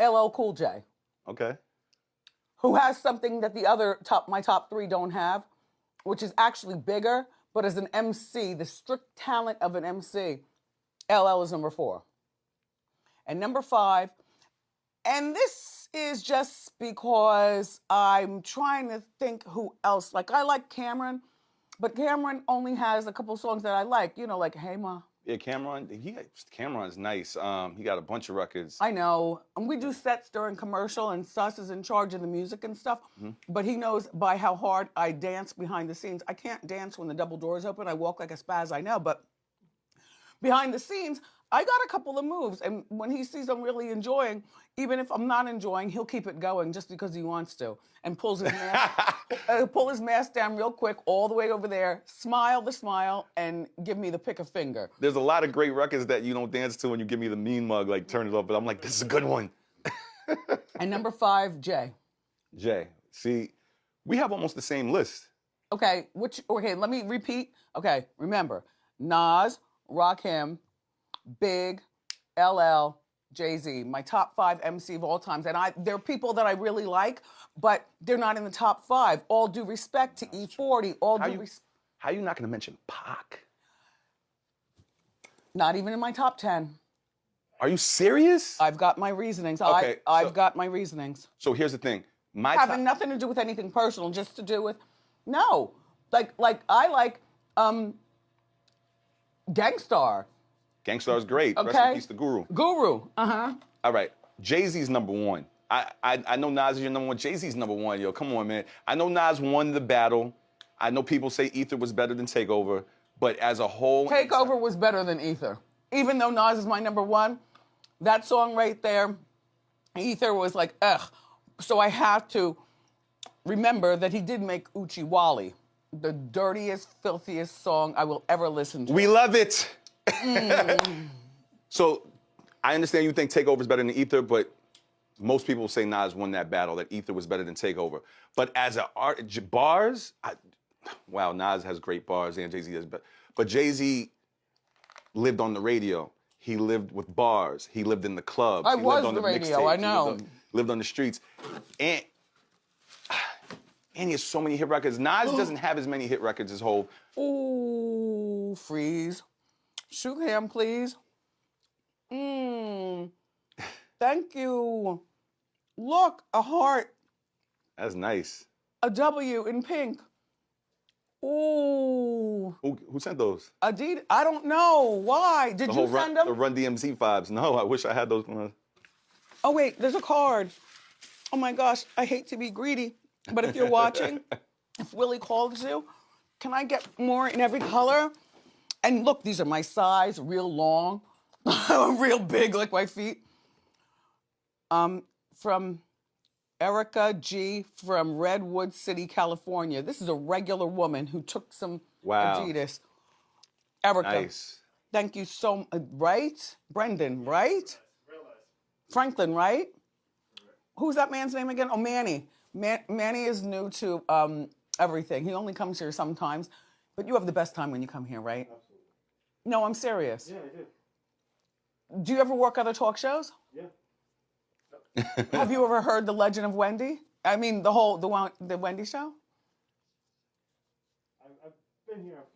LL Cool J. Okay. Who has something that the other my top 3 don't have, which is actually bigger, but as an MC, the strict talent of an MC, LL is number 4. And number 5, and this is just because I'm trying to think who else. Like, I like Cameron, but Cameron only has a couple songs that I like, you know, like Hey Ma. Yeah, Cameron's nice. He got a bunch of records. I know. And we do sets during commercial, and Sus is in charge of the music and stuff. But he knows by how hard I dance behind the scenes. I can't dance when the double doors open. I walk like a spaz, I know. But behind the scenes, I got a couple of moves. And when he sees I'm really enjoying, even if I'm not enjoying, he'll keep it going just because he wants to. And pulls his mask, pull his mask down real quick, all the way over there, smile the smile, and give me the pick a finger. There's a lot of great records that you don't dance to when you give me the mean mug, like turn it off. But I'm like, this is a good one. And number 5, Jay. Jay. See, we have almost the same list. Okay, let me repeat. Okay, remember, Nas, Rakim, Big, LL, Jay-Z, my top 5 MC of all times. And there are people that I really like, but they're not in the top 5. All due respect to E40, How you not gonna mention Pac? Not even in my top 10. Are you serious? I've got my reasonings. Okay, I've got my reasonings. So here's the thing. Having nothing to do with anything personal, just to do with, no. Like I like Gangstar. Gangstar's great. Okay. Rest in peace to Guru. Guru, uh-huh. All right. Jay-Z's number one. I know Nas is your number one. Jay-Z's number one, yo. Come on, man. I know Nas won the battle. I know people say Ether was better than Takeover, but as a whole... Takeover was better than Ether. Even though Nas is my number one, that song right there, Ether was like, ugh. So I have to remember that he did make Uchi Wally, the dirtiest, filthiest song I will ever listen to. We love it. So I understand you think Takeover is better than Ether, but most people say Nas won that battle, that Ether was better than Takeover. But as an art, bars, wow, Nas has great bars and Jay-Z has, but Jay-Z lived on the radio. He lived with bars. He lived in the clubs. I he was lived on the radio, mixtapes. I know. Lived on the streets. And he has so many hit records. Nas doesn't have as many hit records as Hov. Ooh, freeze. Shoot him, please. Thank you. Look, a heart. That's nice. A W in pink. Ooh. Who sent those? Adidas. I don't know. Why? Did you send them? The Run DMC vibes. No, I wish I had those ones. Oh, wait, there's a card. Oh, my gosh. I hate to be greedy, but if you're watching, if Willie calls you, can I get more in every color? And look, these are my size, real long, real big like my feet. From Erica G. from Redwood City, California. This is a regular woman who took some Adidas. Erica. Nice. Thank you so much. Right? Brendan, right? Franklin, right? Who's that man's name again? Oh, Manny. Manny is new to everything. He only comes here sometimes. But you have the best time when you come here, right? Absolutely. No, I'm serious. Yeah, I do. Do you ever work other talk shows? Yeah. Have you ever heard The Legend of Wendy? I mean, the Wendy Show? I've been here a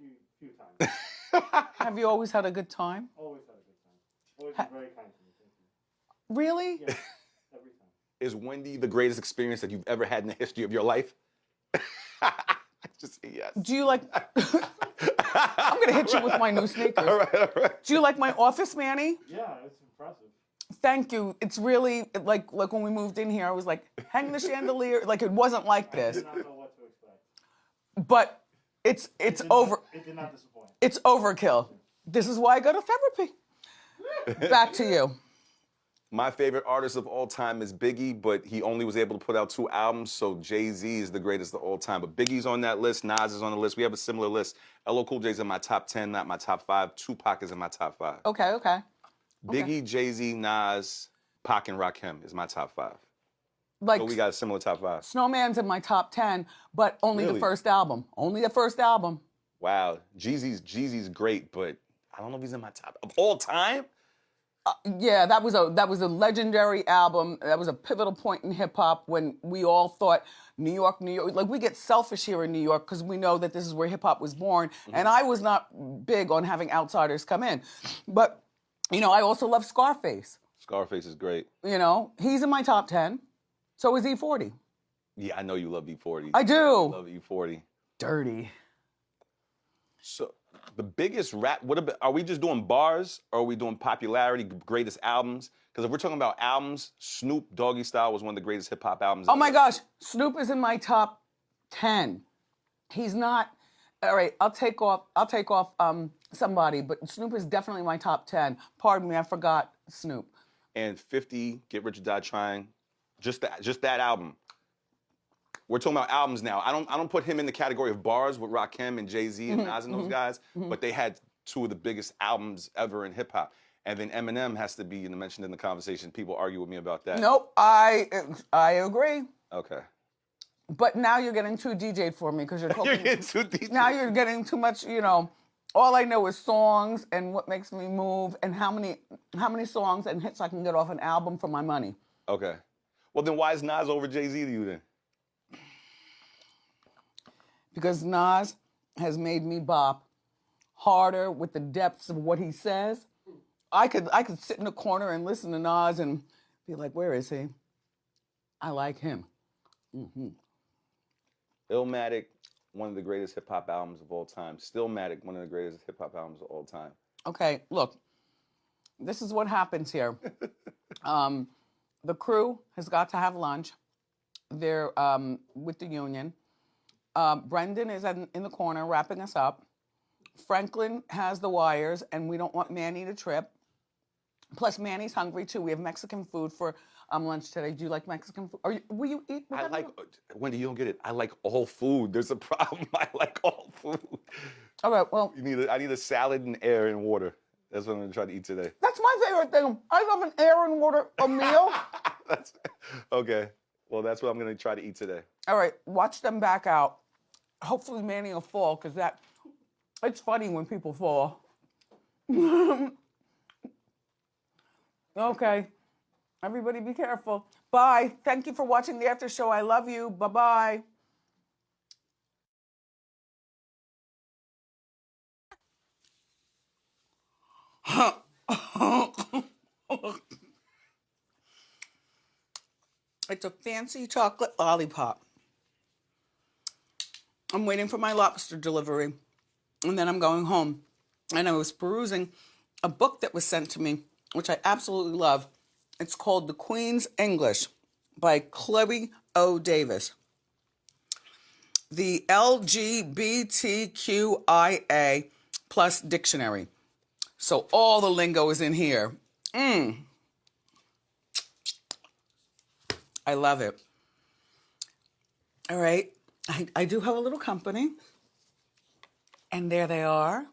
few times. Have you always had a good time? Always had a good time. Always been very kind to me. Thank you. Really? Yeah, every time. Is Wendy the greatest experience that you've ever had in the history of your life? Just say yes. Do you like... I'm gonna hit you with my new sneakers. All right. Do you like my office, Manny? Yeah, it's impressive. Thank you. It's really, like when we moved in here, I was like, hang the chandelier. Like, it wasn't like I this. did not know what to expect. But it's over. It did not disappoint. It's overkill. This is why I go to therapy. Back to you. My favorite artist of all time is Biggie, but he only was able to put out 2 albums, so Jay-Z is the greatest of all time. But Biggie's on that list, Nas is on the list. We have a similar list. LL Cool J's in my top 10, not my top 5. Tupac is in my top 5. Okay. Biggie, Jay-Z, Nas, Pac, and Rakim is my top 5. Like, So we got a similar top 5. Snowman's in my top 10, but only Really? the first album. Only the first album. Wow, Jeezy's great, but I don't know if he's in my top of all time. Yeah, that was a legendary album. That was a pivotal point in hip hop when we all thought New York. Like, we get selfish here in New York because we know that this is where hip hop was born. Mm-hmm. And I was not big on having outsiders come in, but I also love Scarface. Scarface is great. He's in my top 10. So is E40. Yeah, I know you love E40. I do. I love E40. Dirty. So the biggest rap, are we just doing bars or are we doing popularity, greatest albums? Because if we're talking about albums, Snoop Doggy Style was one of the greatest hip hop albums. Oh my gosh, Snoop is in my top 10. He's not. All right, I'll take off somebody, but Snoop is definitely my top 10. Pardon me, I forgot Snoop. And 50, Get Rich or Die Trying, just that album. We're talking about albums now. I don't put him in the category of bars with Rakim and Jay-Z and Nas and those guys, but they had 2 of the biggest albums ever in hip hop. And then Eminem has to be mentioned in the conversation. People argue with me about that. Nope, I agree. Okay. But now you're getting too DJ'd for me because you're talking. You're getting too DJ'd. Now you're getting too much. All I know is songs and what makes me move and how many songs and hits I can get off an album for my money. Okay. Well, then why is Nas over Jay-Z to you then? Because Nas has made me bop harder with the depths of what he says. I could sit in a corner and listen to Nas and be like, where is he? I like him. Mm-hmm. Illmatic, one of the greatest hip hop albums of all time. Stillmatic, one of the greatest hip hop albums of all time. Okay, look, this is what happens here. The crew has got to have lunch. They're with the union. Brendan is in the corner wrapping us up. Franklin has the wires, and we don't want Manny to trip. Plus, Manny's hungry too. We have Mexican food for lunch today. Do you like Mexican food? Will you eat? I like, Wendy, you don't get it. I like all food. There's a problem. I like all food. All right, well. I need a salad and air and water. That's what I'm going to try to eat today. That's my favorite thing. I love an air and water a meal. Okay. Well, that's what I'm going to try to eat today. All right, watch them back out. Hopefully Manny will fall, because it's funny when people fall. Okay. Everybody be careful. Bye. Thank you for watching the after show. I love you. Bye-bye. It's a fancy chocolate lollipop. I'm waiting for my lobster delivery, and then I'm going home. And I was perusing a book that was sent to me, which I absolutely love. It's called The Queen's English by Chloe O. Davis. The LGBTQIA plus dictionary. So all the lingo is in here. I love it. All right. I do have a little company. And there they are.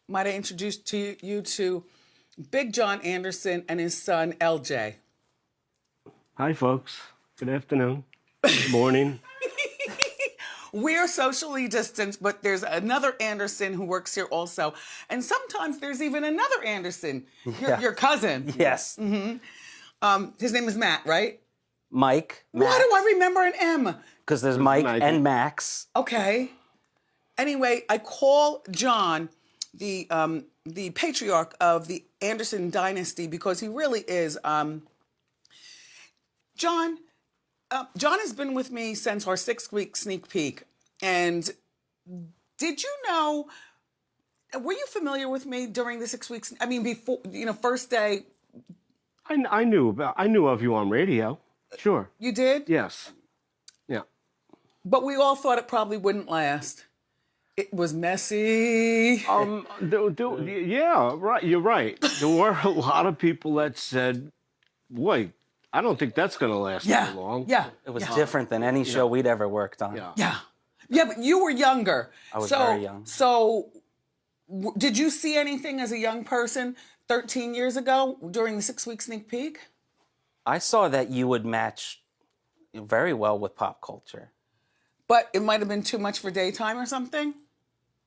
Might I introduce you to Big John Anderson and his son, LJ. Hi, folks. Good afternoon. Good morning. We're socially distanced, but there's another Anderson who works here also. And sometimes there's even another Anderson, your cousin. Yes. Mm-hmm. His name is Matt, right? Mike. Why do I remember an M? Because there's Mike and Max. Okay. Anyway, I call John the patriarch of the Anderson Dynasty because he really is. John has been with me since our 6-week sneak peek. And did you know, were you familiar with me during the 6 weeks? I mean, before, first day. I knew of you on radio. Sure. You did? Yes. Yeah. But we all thought it probably wouldn't last. It was messy. Yeah, right. You're right. There were a lot of people that said, wait, I don't think that's going to last too long. Yeah. It was different than any show we'd ever worked on. Yeah, but you were younger. I was very young. So did you see anything as a young person 13 years ago during the 6-week sneak peek? I saw that you would match very well with pop culture. But it might have been too much for daytime or something?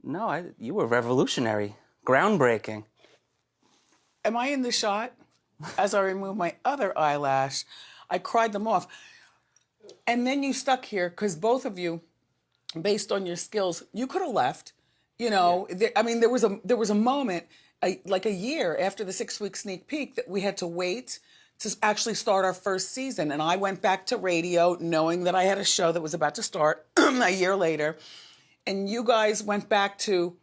No, you were revolutionary, groundbreaking. Am I in the shot? As I remove my other eyelash, I cried them off. And then you stuck here because both of you, based on your skills, you could have left. There was a moment, like a year after the 6-week sneak peek, that we had to wait to actually start our first season. And I went back to radio knowing that I had a show that was about to start a year later. And you guys went back to...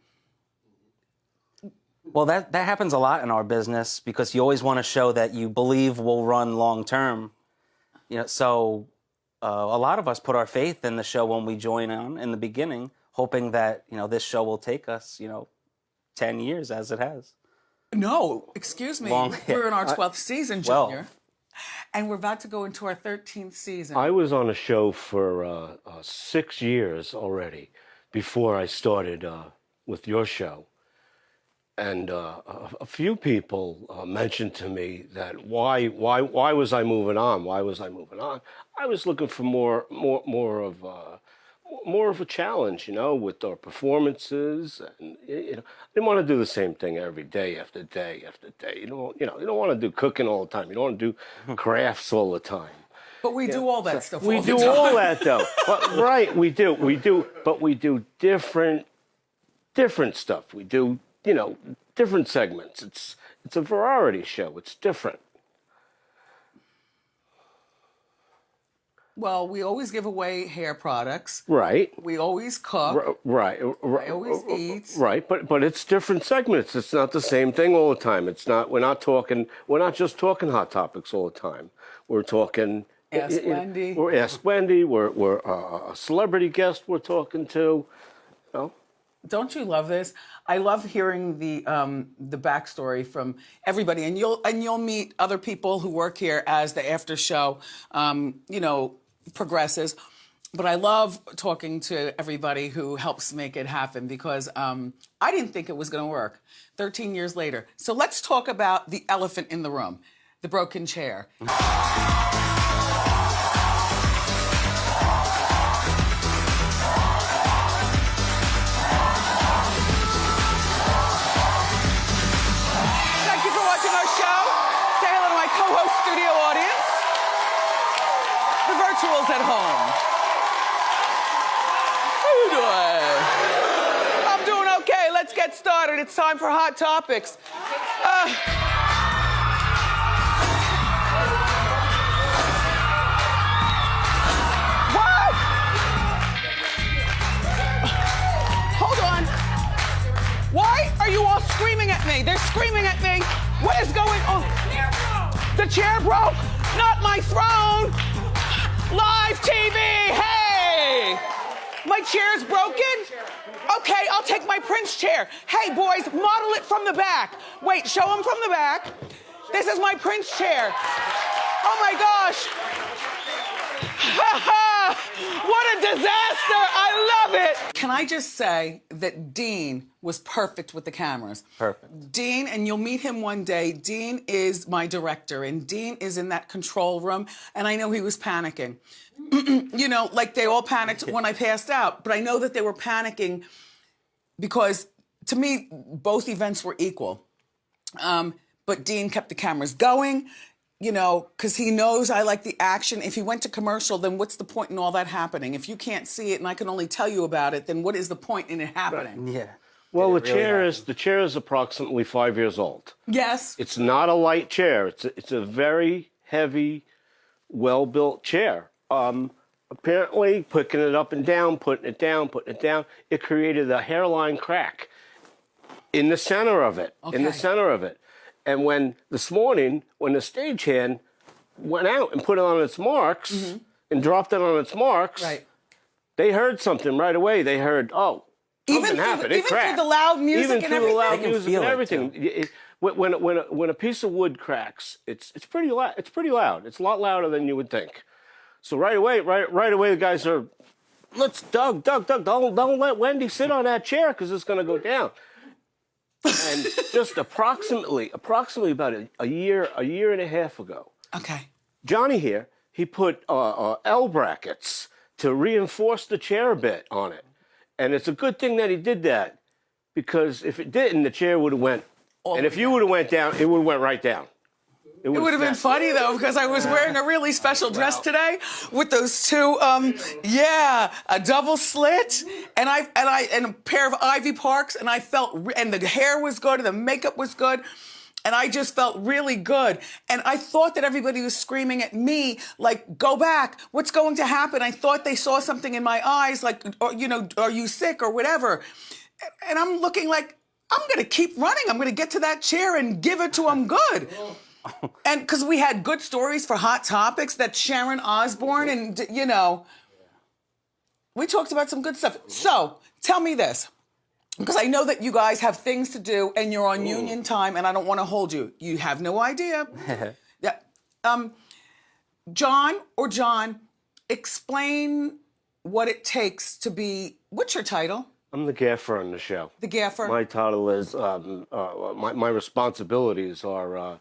Well, that happens a lot in our business because you always want a show that you believe will run long term. So a lot of us put our faith in the show when we join on in the beginning, hoping that, this show will take us, 10 years as it has. No, excuse me. We're in our 12th season, Junior. And we're about to go into our 13th season. I was on a show for 6 years already before I started with your show. And a few people mentioned to me that why was I moving on? Why was I moving on? I was looking for more of a challenge, with our performances, and I didn't want to do the same thing every day after day after day. You don't want to do cooking all the time. You don't want to do crafts all the time. But we do all that stuff. We do all that though. Right, we do. But we do different stuff. We do different segments. It's a variety show. It's different. Well, we always give away hair products. Right. We always cook. Right. I always eat. Right, but it's different segments. It's not the same thing all the time. We're not just talking hot topics all the time. We're talking Ask Wendy. We're Ask Wendy. We're a celebrity guest we're talking to. Don't you love this? I love hearing the backstory from everybody, and you'll meet other people who work here as the after show, progresses. But I love talking to everybody who helps make it happen because I didn't think it was going to work 13 years later. So let's talk about the elephant in the room, the broken chair. Thank you for watching our show. Say hello to my co-host studio audience, the virtuals at home. I'm doing okay. Let's get started. It's time for Hot Topics. What? Hold on. Why are you all screaming at me? They're screaming at me. What is going on? The chair broke. Not my throne. Live TV. Hey. My chair's broken? Okay, I'll take my Prince chair. Hey, boys, model it from the back. Wait, show them from the back. This is my Prince chair. Oh, my gosh. What a disaster. I love it. Can I just say that Dean was perfect with the cameras? Perfect. Dean, and you'll meet him one day, Dean is my director, and Dean is in that control room, and I know he was panicking. Like they all panicked when I passed out, but I know that they were panicking because, to me, both events were equal. But Dean kept the cameras going, because he knows I like the action. If he went to commercial, then what's the point in all that happening? If you can't see it and I can only tell you about it, then what is the point in it happening? Yeah. Well, the chair is approximately 5 years old. Yes. It's not a light chair. It's a very heavy, well-built chair. Apparently, picking it up and down, putting it down, it created a hairline crack in the center of it. Okay. In the center of it. And this morning, when the stagehand went out and put it on its marks and dropped it on its marks, Right. they heard something right away. They heard, something happened. It cracked. Even through the loud music Even and through everything? the loud They can music feel and it, everything. When a piece of wood cracks, it's pretty loud. It's pretty loud. It's a lot louder than you would think. So right away, the guys are, Doug, don't let Wendy sit on that chair because it's going to go down. And just approximately about a year and a half ago, Okay. Johnny here, he put L brackets to reinforce the chair a bit on it. And it's a good thing that he did that, because if it didn't, the chair would have went. And if you would have went down, it would have went right down. It would have been funny though, because I was wearing a really special dress today with those two, a double slit, and a pair of Ivy Parks, and I felt, and the hair was good, and the makeup was good, and I just felt really good. And I thought that everybody was screaming at me, like, go back, what's going to happen? I thought they saw something in my eyes, like, are you sick or whatever? And I'm looking like, I'm going to keep running. I'm going to get to that chair and give it to them good. And because we had good stories for Hot Topics, that Sharon Osbourne, and, we talked about some good stuff. So tell me this, because I know that you guys have things to do and you're on union time, and I don't want to hold you. You have no idea. Yeah. John, explain what it takes to be, what's your title? I'm the gaffer on the show. The gaffer? My title is, my responsibilities are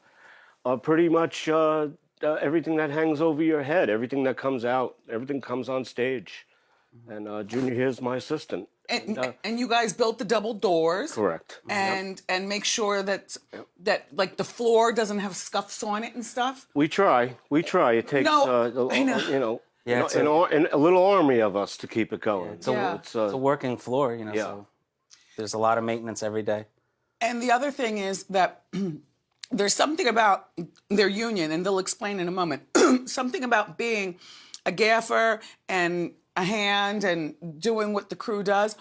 pretty much everything that hangs over your head, everything that comes out, everything comes on stage. And Junior here's my assistant. And you guys built the double doors. Correct. And make sure that like the floor doesn't have scuffs on it and stuff. We try. It takes I know. a little army of us to keep it going. It's a working floor, so there's a lot of maintenance every day. And the other thing is that there's something about their union, and they'll explain in a moment, something about being a gaffer and a hand and doing what the crew does.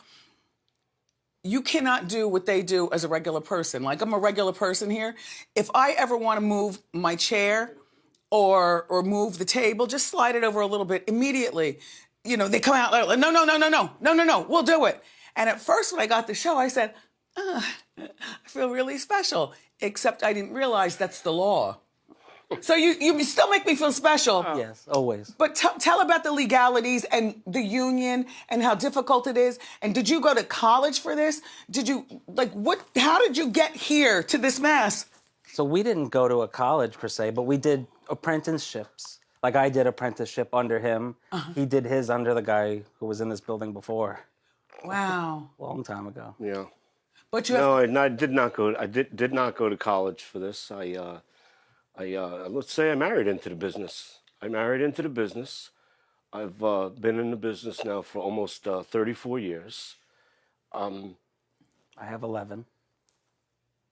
You cannot do what they do as a regular person. Like, I'm a regular person here. If I ever want to move my chair or move the table, just slide it over a little bit immediately. You know, they come out like, no, we'll do it. And at first when I got the show, I said, I feel really special, except I didn't realize that's the law. So you still make me feel special. Yes, always. But tell about the legalities and the union and how difficult it is. And did you go to college for this? Did you, how did you get here to this mess? So we didn't go to a college per se, but we did apprenticeships. Like, I did apprenticeship under him. He did his under the guy who was in this building before. Wow. Long time ago. Yeah. But you No, I did not go. I did not go to college for this. Let's say I married into the business. I've been in the business now for almost 34 years. I have 11.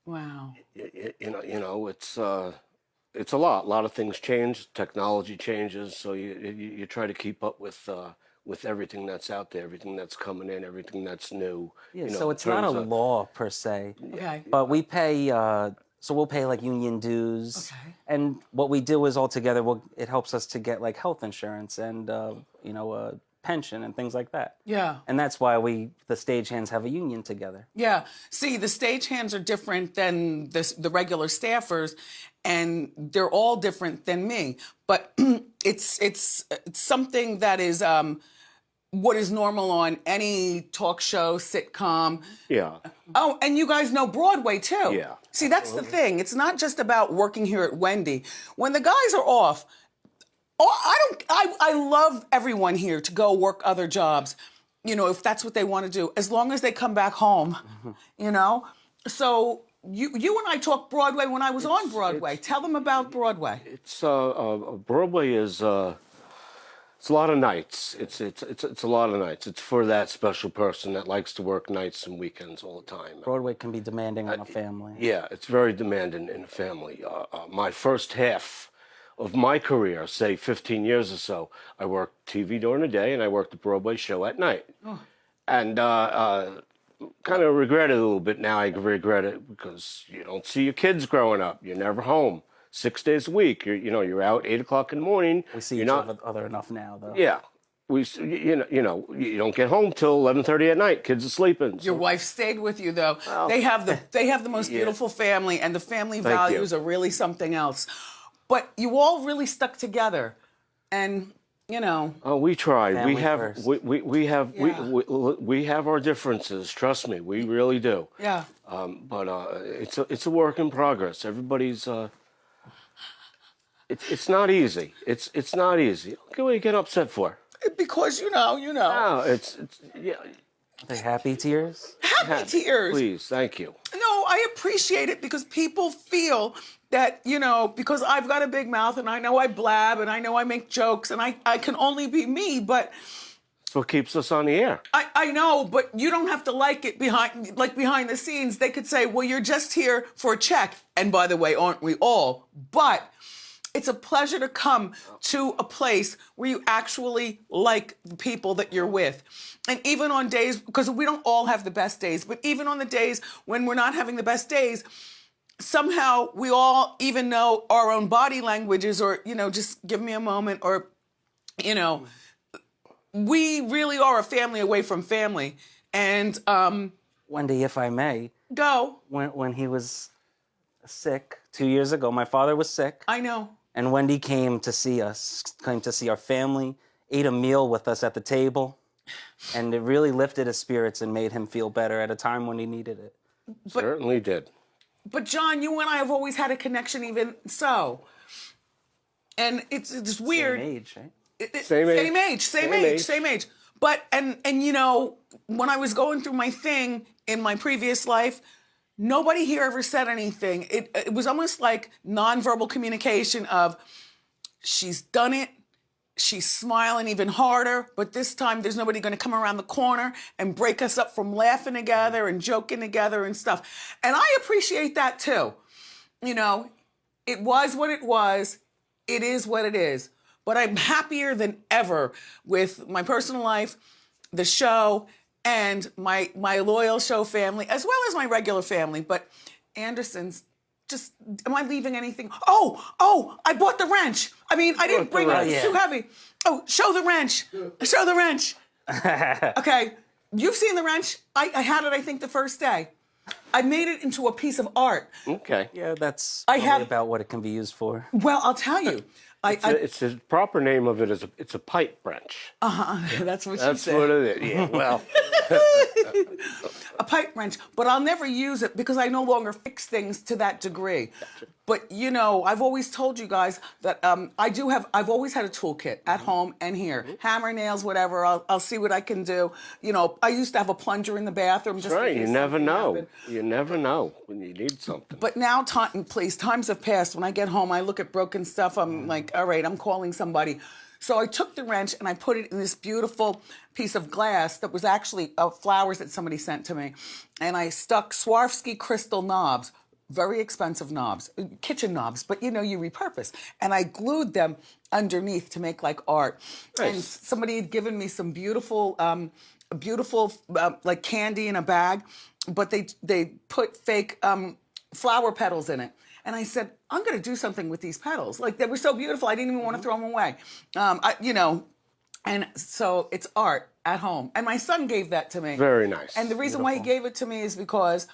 Wow. It's a lot. A lot of things change. Technology changes, so you try to keep up with everything that's out there, everything that's coming in, everything that's new. Yeah, so it's not a law per se. Okay. But we pay, so we'll pay like union dues. Okay. And what we do is altogether, it helps us to get like health insurance and, pension and things like that. Yeah. And that's why the stagehands have a union together. Yeah. See, the stagehands are different than the regular staffers, and they're all different than me. But it's something that is what is normal on any talk show, sitcom. Yeah. Oh, and you guys know Broadway too. Yeah. See, that's the thing. It's not just about working here at Wendy. When the guys are off, I love everyone here to go work other jobs, if that's what they want to do, as long as they come back home, So you and I talked Broadway when I was on Broadway. Tell them about Broadway. It's Broadway is it's a lot of nights. It's a lot of nights. It's for that special person that likes to work nights and weekends all the time. Broadway can be demanding on a family. Yeah, it's very demanding in a family. My first half of my career, say 15 years or so, I worked TV during the day and I worked the Broadway show at night. Oh. And kind of regret it a little bit now. I regret it because you don't see your kids growing up. You're never home 6 days a week. You're out 8 o'clock in the morning. We see each other enough now, though. Yeah. You don't get home till 11:30 at night. Kids are sleeping. Your wife stayed with you, though. Well, they have the most beautiful family, and the family values are really something else. But you all really stuck together, and Oh, we tried. Family We have first. we have our differences. Trust me, we really do. Yeah. But it's a work in progress. Everybody's it's not easy. It's not easy. What do you get upset for? Because you know. No, it's yeah. Are they happy tears? Happy tears. Please, thank you. No, I appreciate it because people feel that, because I've got a big mouth and I know I blab and I know I make jokes and I can only be me, but That's what keeps us on the air. I know, but you don't have to like it behind the scenes. They could say, well, you're just here for a check. And by the way, aren't we all? But it's a pleasure to come to a place where you actually like the people that you're with. And even on days, because we don't all have the best days, but even on the days when we're not having the best days, somehow we all even know our own body languages or, just give me a moment or, we really are a family away from family. And Wendy, if I may. Go. When he was sick 2 years ago, my father was sick. I know. And Wendy came to see us, came to see our family, ate a meal with us at the table. And it really lifted his spirits and made him feel better at a time when he needed it. Certainly did. But John, you and I have always had a connection even so. And it's weird. Same age, right? Same age. But, and when I was going through my thing in my previous life, nobody here ever said anything. It was almost like nonverbal communication of, she's done it, she's smiling even harder, but this time there's nobody going to come around the corner and break us up from laughing together and joking together and stuff. And I appreciate that too. You know, it was what it was. It is what it is. But I'm happier than ever with my personal life, the show, and my loyal show family, as well as my regular family. But Anderson's just, am I leaving anything? Oh, I bought the wrench. I mean, I didn't bring it. It's too heavy. Oh, show the wrench. Show the wrench. Okay, you've seen the wrench. I had it, I think, the first day. I made it into a piece of art. Okay. Yeah, that's I probably have- about what it can be used for. Well, I'll tell you. It's the proper name of it is it's a pipe wrench. That's what she That's said. what it is. Yeah. Well, A pipe wrench, but I'll never use it because I no longer fix things to that degree. But you know, I've always told you guys that I've always had a toolkit at home and here. Hammer, nails, whatever, I'll see what I can do. You know, I used to have a plunger in the bathroom. Just right. in You case never something know. happened. You never know when you need something. But now, times have passed. When I get home, I look at broken stuff. I'm like, all right, I'm calling somebody. So I took the wrench and I put it in this beautiful piece of glass that was actually flowers that somebody sent to me. And I stuck Swarovski crystal knobs, very expensive knobs, kitchen knobs, but you know, you repurpose. And I glued them underneath to make like art. Nice. And somebody had given me some beautiful like candy in a bag, but they put fake flower petals in it. And I said, I'm going to do something with these petals. Like, they were so beautiful, I didn't even want to throw them away. You know, and so it's art at home. And my son gave that to me. Very nice. And the reason why he gave it to me is because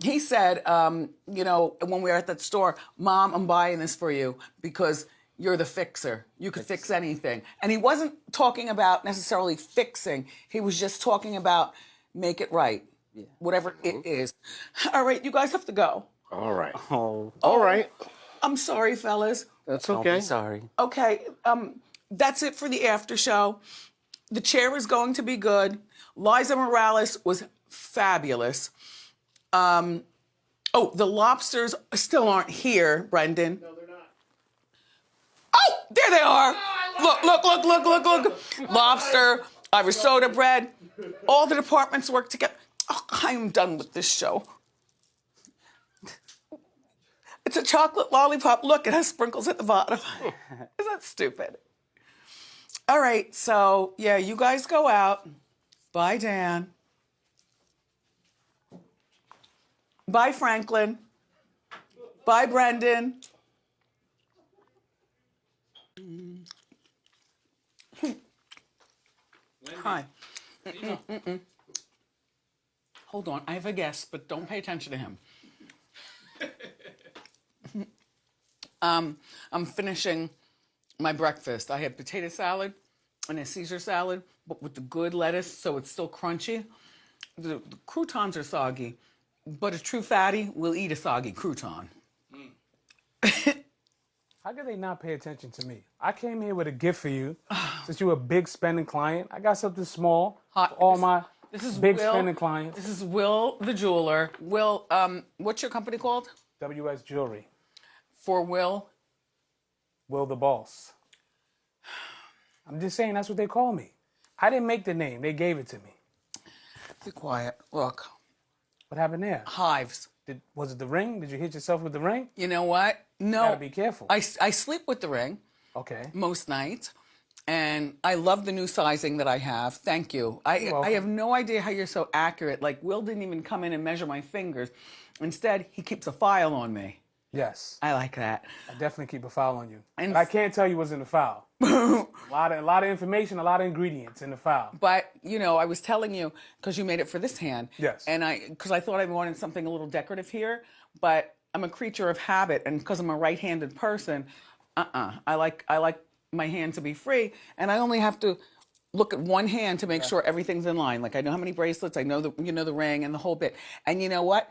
he said, you know, when we were at that store, Mom, I'm buying this for you because you're the fixer. You could fix anything. And he wasn't talking about necessarily fixing. He was just talking about make it right, whatever it is. All right, you guys have to go. All right. Oh, All right. I'm sorry, fellas. That's don't okay. be sorry. Okay, that's it for the after show. The chair is going to be good. Liza Morales was fabulous. The lobsters still aren't here, Brendan. No, they're not. Oh, there they are. Look. Lobster, Irish soda bread. All the departments work together. Oh, I am done with this show. It's a chocolate lollipop. Look, it has sprinkles at the bottom. Is that stupid? All right, so, yeah, you guys go out. Bye, Dan. Bye, Franklin. Bye, Brendan. Hi. Hold on, I have a guest, but don't pay attention to him. I'm finishing my breakfast. I had potato salad and a Caesar salad, but with the good lettuce, so it's still crunchy. The croutons are soggy, but a true fatty will eat a soggy crouton. How could they not pay attention to me? I came here with a gift for you. Since you're a big spending client, I got something small for all my big spending clients. This is Will the jeweler. Will, what's your company called? WS Jewelry. For Will? Will the boss. I'm just saying that's what they call me. I didn't make the name. They gave it to me. Be quiet. Look. What happened there? Hives. Was it the ring? Did you hit yourself with the ring? You know what? No. Gotta be careful. I sleep with the ring. Okay. Most nights. And I love the new sizing that I have. Thank you. I have no idea how you're so accurate. Like, Will didn't even come in and measure my fingers. Instead, he keeps a file on me. Yes. I like that. I definitely keep a file on you. And But I can't tell you what's in the file. a lot of information, a lot of ingredients in the file. But, you know, I was telling you, because you made it for this hand. Yes. And because I thought I wanted something a little decorative here, but I'm a creature of habit, and because I'm a right-handed person, I like my hand to be free, and I only have to look at one hand to make sure everything's in line. Like, I know how many bracelets, I know the ring and the whole bit. And you know what?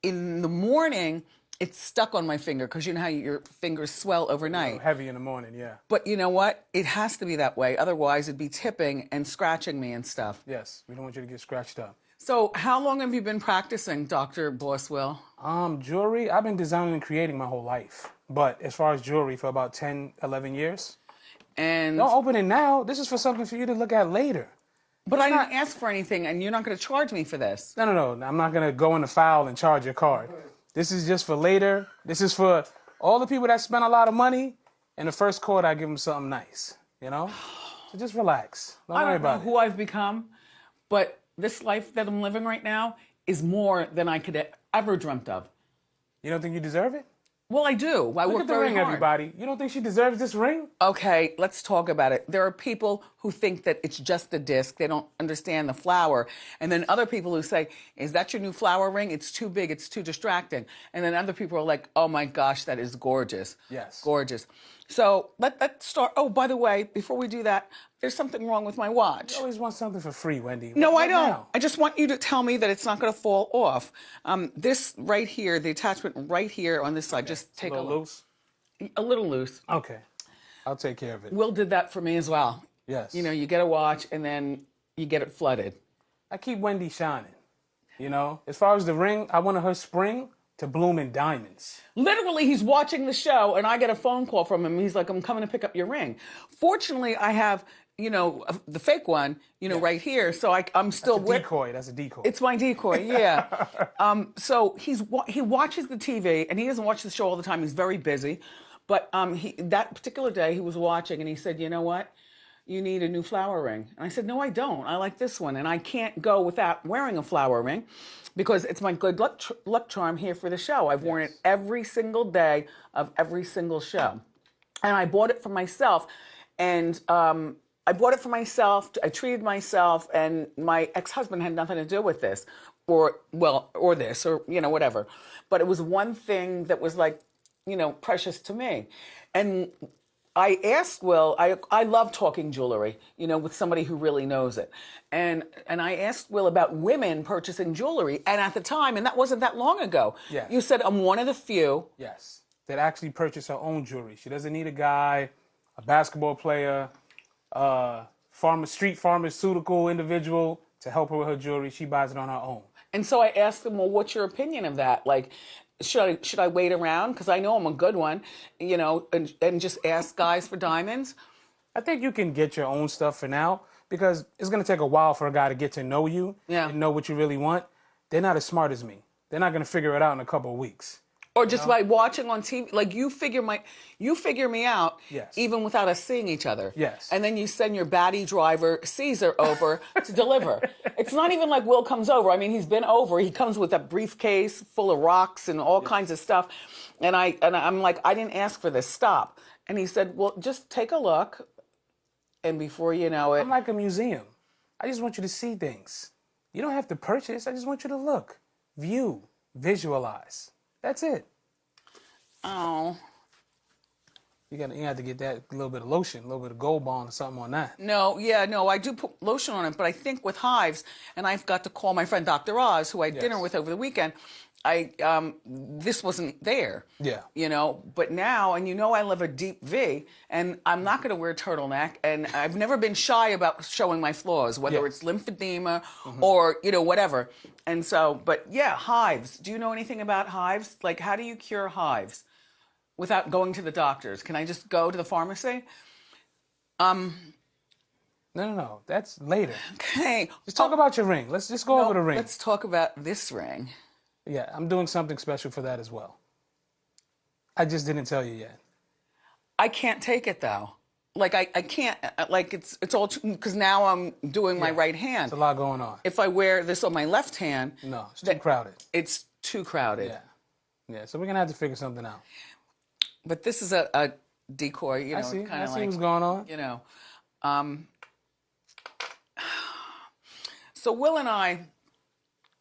In the morning, it's stuck on my finger because you know how your fingers swell overnight. Heavy in the morning, yeah. But you know what? It has to be that way. Otherwise, it'd be tipping and scratching me and stuff. Yes, we don't want you to get scratched up. So how long have you been practicing, Dr. Bosswell? Jewelry, I've been designing and creating my whole life. But as far as jewelry, for about 10, 11 years. And Don't open it now. This is for something for you to look at later. but I didn't ask for anything, and you're not going to charge me for this. No. I'm not going to go in the file and charge your card. This is just for later. This is for all the people that spend a lot of money. In the first quarter, I give them something nice, you know? So just relax. Don't I worry don't know about who I've become, but this life that I'm living right now is more than I could ever dreamt of. You don't think you deserve it? Well, I do. I Look work at the very ring, hard. everybody. You don't think she deserves this ring? Okay, let's talk about it. There are people who think that it's just a disc. They don't understand the flower. And then other people who say, is that your new flower ring? It's too big. It's too distracting. And then other people are like, oh my gosh, that is gorgeous. Yes. Gorgeous. So let's start. Oh, by the way, before we do that, there's something wrong with my watch. You always want something for free, Wendy. No, What I don't. now? I just want you to tell me that it's not going to fall off. This right here, the attachment right here on this side, just take A a little look. loose? A little loose. Okay. I'll take care of it. Will did that for me as well. Yes. You know, you get a watch and then you get it flooded. I keep Wendy shining. You know, as far as the ring, I wanted her spring to bloom in diamonds. Literally, he's watching the show and I get a phone call from him. He's like, I'm coming to pick up your ring. Fortunately, I have, you know, the fake one, you know, right here. So I'm still That's a decoy. That's a decoy. It's my decoy, yeah. So he watches the TV and he doesn't watch the show all the time. He's very busy. But that particular day he was watching and he said, you know what? You need a new flower ring. And I said, no, I don't. I like this one. And I can't go without wearing a flower ring because it's my good luck charm here for the show. I've worn it every single day of every single show. And I bought it for myself. And I bought it for myself. I treated myself. And my ex-husband had nothing to do with this or this or, you know, whatever. But it was one thing that was like, you know, precious to me. And I asked Will, I love talking jewelry, you know, with somebody who really knows it. And I asked Will about women purchasing jewelry. And at the time, and that wasn't that long ago, Yes. you said I'm one of the few. Yes. That actually purchase her own jewelry. She doesn't need a guy, a basketball player, street pharmaceutical individual to help her with her jewelry. She buys it on her own. And so I asked him, well, what's your opinion of that? Like, should I wait around? Because I know I'm a good one, you know, and just ask guys for diamonds. I think you can get your own stuff for now because it's going to take a while for a guy to get to know you and know what you really want. They're not as smart as me. They're not going to figure it out in a couple of weeks. Or just by watching on TV, like you figure me out, even without us seeing each other. Yes. And then you send your baddie driver Caesar over to deliver. It's not even like Will comes over. I mean, he's been over. He comes with a briefcase full of rocks and all kinds of stuff. And I'm like, I didn't ask for this. Stop. And he said, well, just take a look. And before you know it, I'm like a museum. I just want you to see things. You don't have to purchase. I just want you to look, view, visualize. That's it. oh. You have to get that little bit of lotion, a little bit of Gold Bond or something on that. No, I do put lotion on it, but I think with hives, and I've got to call my friend Dr. Oz, who I had dinner with over the weekend, this wasn't there. Yeah. You know, but now, and you know I live a deep V, and I'm not going to wear a turtleneck, and I've never been shy about showing my flaws, whether it's lymphedema or, you know, whatever. And so, but yeah, hives. Do you know anything about hives? Like, how do you cure hives without going to the doctors? Can I just go to the pharmacy? No. That's later. Okay. Just talk about your ring. Let's just go over the ring. Let's talk about this ring. Yeah, I'm doing something special for that as well. I just didn't tell you yet. I can't take it though. Like I can't. Like it's all because now I'm doing my right hand. There's a lot going on. If I wear this on my left hand, No, it's too crowded. It's too crowded. Yeah. So we're gonna have to figure something out. But this is a decoy. You know, I see kind of like what's going on. you know. So Will and I,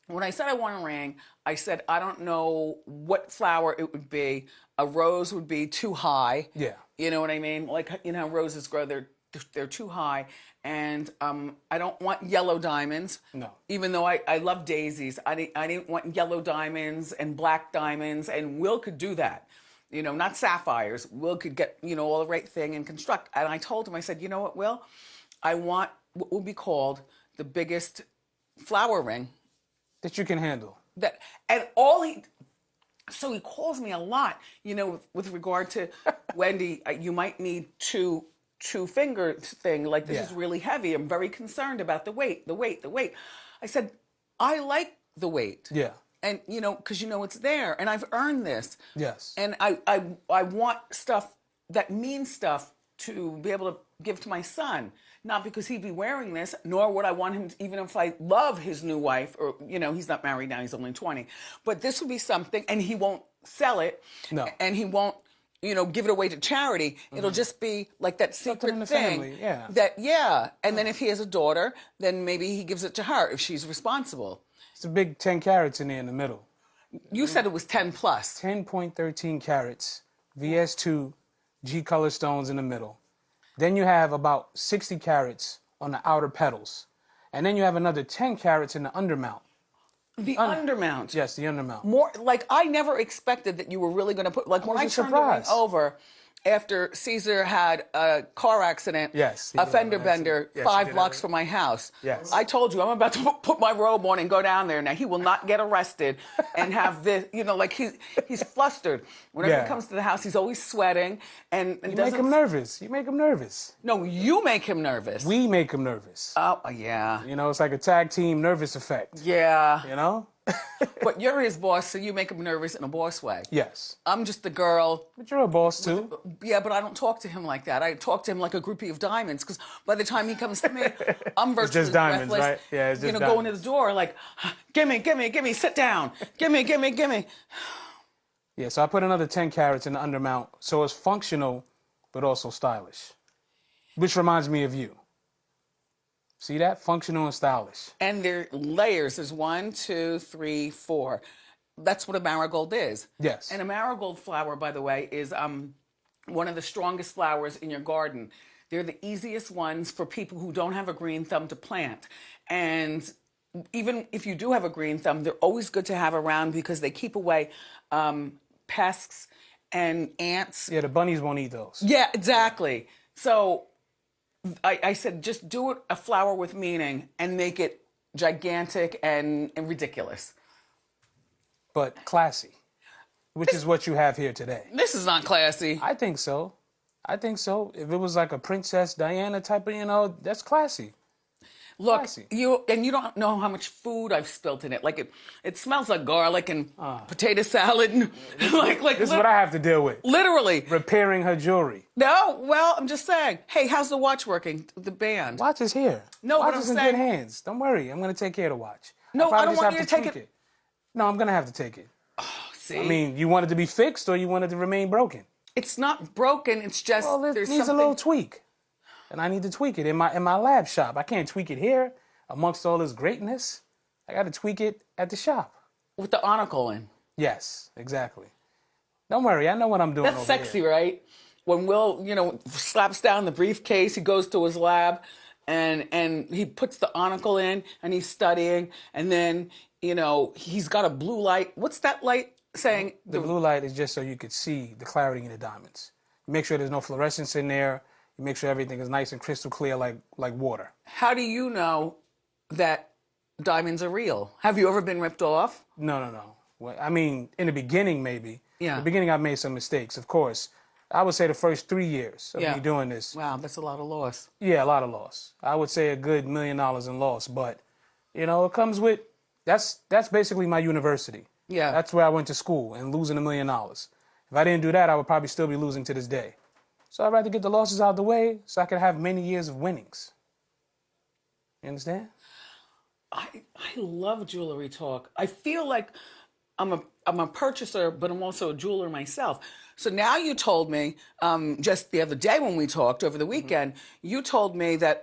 when I said I want a ring, I said I don't know what flower it would be. A rose would be too high. Yeah. You know what I mean? Like, you know how roses grow, they're too high. And I don't want yellow diamonds. No. Even though I love daisies. I didn't want yellow diamonds and black diamonds. And Will could do that. You know, not sapphires. Will could get, you know, all the right thing and construct. And I told him, I said, you know what, Will? I want what would be called the biggest flower ring. That you can handle. So he calls me a lot, you know, with regard to Wendy, you might need 2 two-finger thing. Like, this is Yeah. really heavy. I'm very concerned about the weight. I said, I like the weight. Yeah. And, because it's there. And I've earned this. Yes. And I want stuff that means stuff to be able to give to my son. Not because he'd be wearing this, nor would I want him, even if I love his new wife, or, he's not married now, he's only 20. But this would be something, and he won't sell it. No. And he won't, give it away to charity. It'll just be like that secret in the thing. family, yeah. And then if he has a daughter, then maybe he gives it to her if she's responsible. It's a big 10 carats in there in the middle. You said it was 10 plus. 10.13 carats, VS2, G color stones in the middle. Then you have about 60 carats on the outer petals. And then you have another 10 carats in the undermount. The undermount. Yes, the undermount. More like I never expected that you were really going to put, like, when I was turned the ring surprised. over after Caesar had a car accident, Yes, he a did fender have an bender, accident. Yes, he 5 did blocks have from my house. Yes. I told you I'm about to put my robe on and go down there. Now he will not get arrested and have this, like he's flustered. Whenever Yeah. he comes to the house, he's always sweating and You make doesn't. him nervous. You make him nervous. No, you make him nervous. We make him nervous. Oh yeah, It's like a tag team nervous effect. yeah. But you're his boss, so you make him nervous in a boss way. Yes. I'm just the girl. But you're a boss too. Yeah, but I don't talk to him like that. I talk to him like a groupie of diamonds, because by the time he comes to me, I'm virtually just diamonds, breathless. right? Yeah, it's just going to diamonds. the door like, gimme, sit down. Gimme. Yeah, so I put another 10 carats in the undermount, so it's functional, but also stylish. Which reminds me of you. See that? Functional and stylish. And there are layers. There's 1, 2, 3, 4. That's what a marigold is. Yes. And a marigold flower, by the way, is one of the strongest flowers in your garden. They're the easiest ones for people who don't have a green thumb to plant. And even if you do have a green thumb, they're always good to have around because they keep away pests and ants. Yeah, the bunnies won't eat those. Yeah, exactly. So I said, just do it a flower with meaning and make it gigantic and ridiculous. But classy, which is what you have here today. This is not classy. I think so. If it was like a Princess Diana type of, that's classy. Look, Classy. you don't know how much food I've spilt in it. Like it smells like garlic and potato salad and like This is what I have to deal with. literally. Repairing her jewelry. No, well, I'm just saying. Hey, how's the watch working? The band. Watch is here. No, watch but is I'm in saying- good hands. Don't worry. I'm going to take care of the watch. No, I'll probably I don't just want have you to take tweak it. No, I'm going to have to take it. See, I mean, you want it to be fixed or you want it to remain broken? it's not broken. It's just Well, it there's needs something. a little tweak. And I need to tweak it in my lab shop. I can't tweak it here amongst all this greatness. I got to tweak it at the shop. With the article in. Yes, exactly. Don't worry. I know what I'm doing That's over sexy, here. right? When Will, slaps down the briefcase, he goes to his lab and he puts the article in and he's studying. And then, he's got a blue light. What's that light saying? The blue light is just so you could see the clarity in the diamonds. You make sure there's no fluorescence in there. You make sure everything is nice and crystal clear like water. How do you know that diamonds are real? Have you ever been ripped off? No. Well, I mean, in the beginning, maybe. Yeah. In the beginning, I made some mistakes, of course. I would say the first 3 years of me doing this. Wow, that's a lot of loss. Yeah, a lot of loss. I would say a good $1 million in loss, but it comes with that's basically my university. Yeah. That's where I went to school and losing $1 million. If I didn't do that, I would probably still be losing to this day. So I'd rather get the losses out of the way so I could have many years of winnings. You understand? I love jewelry talk. I feel like I'm a purchaser, but I'm also a jeweler myself. So now you told me just the other day when we talked over the weekend, you told me that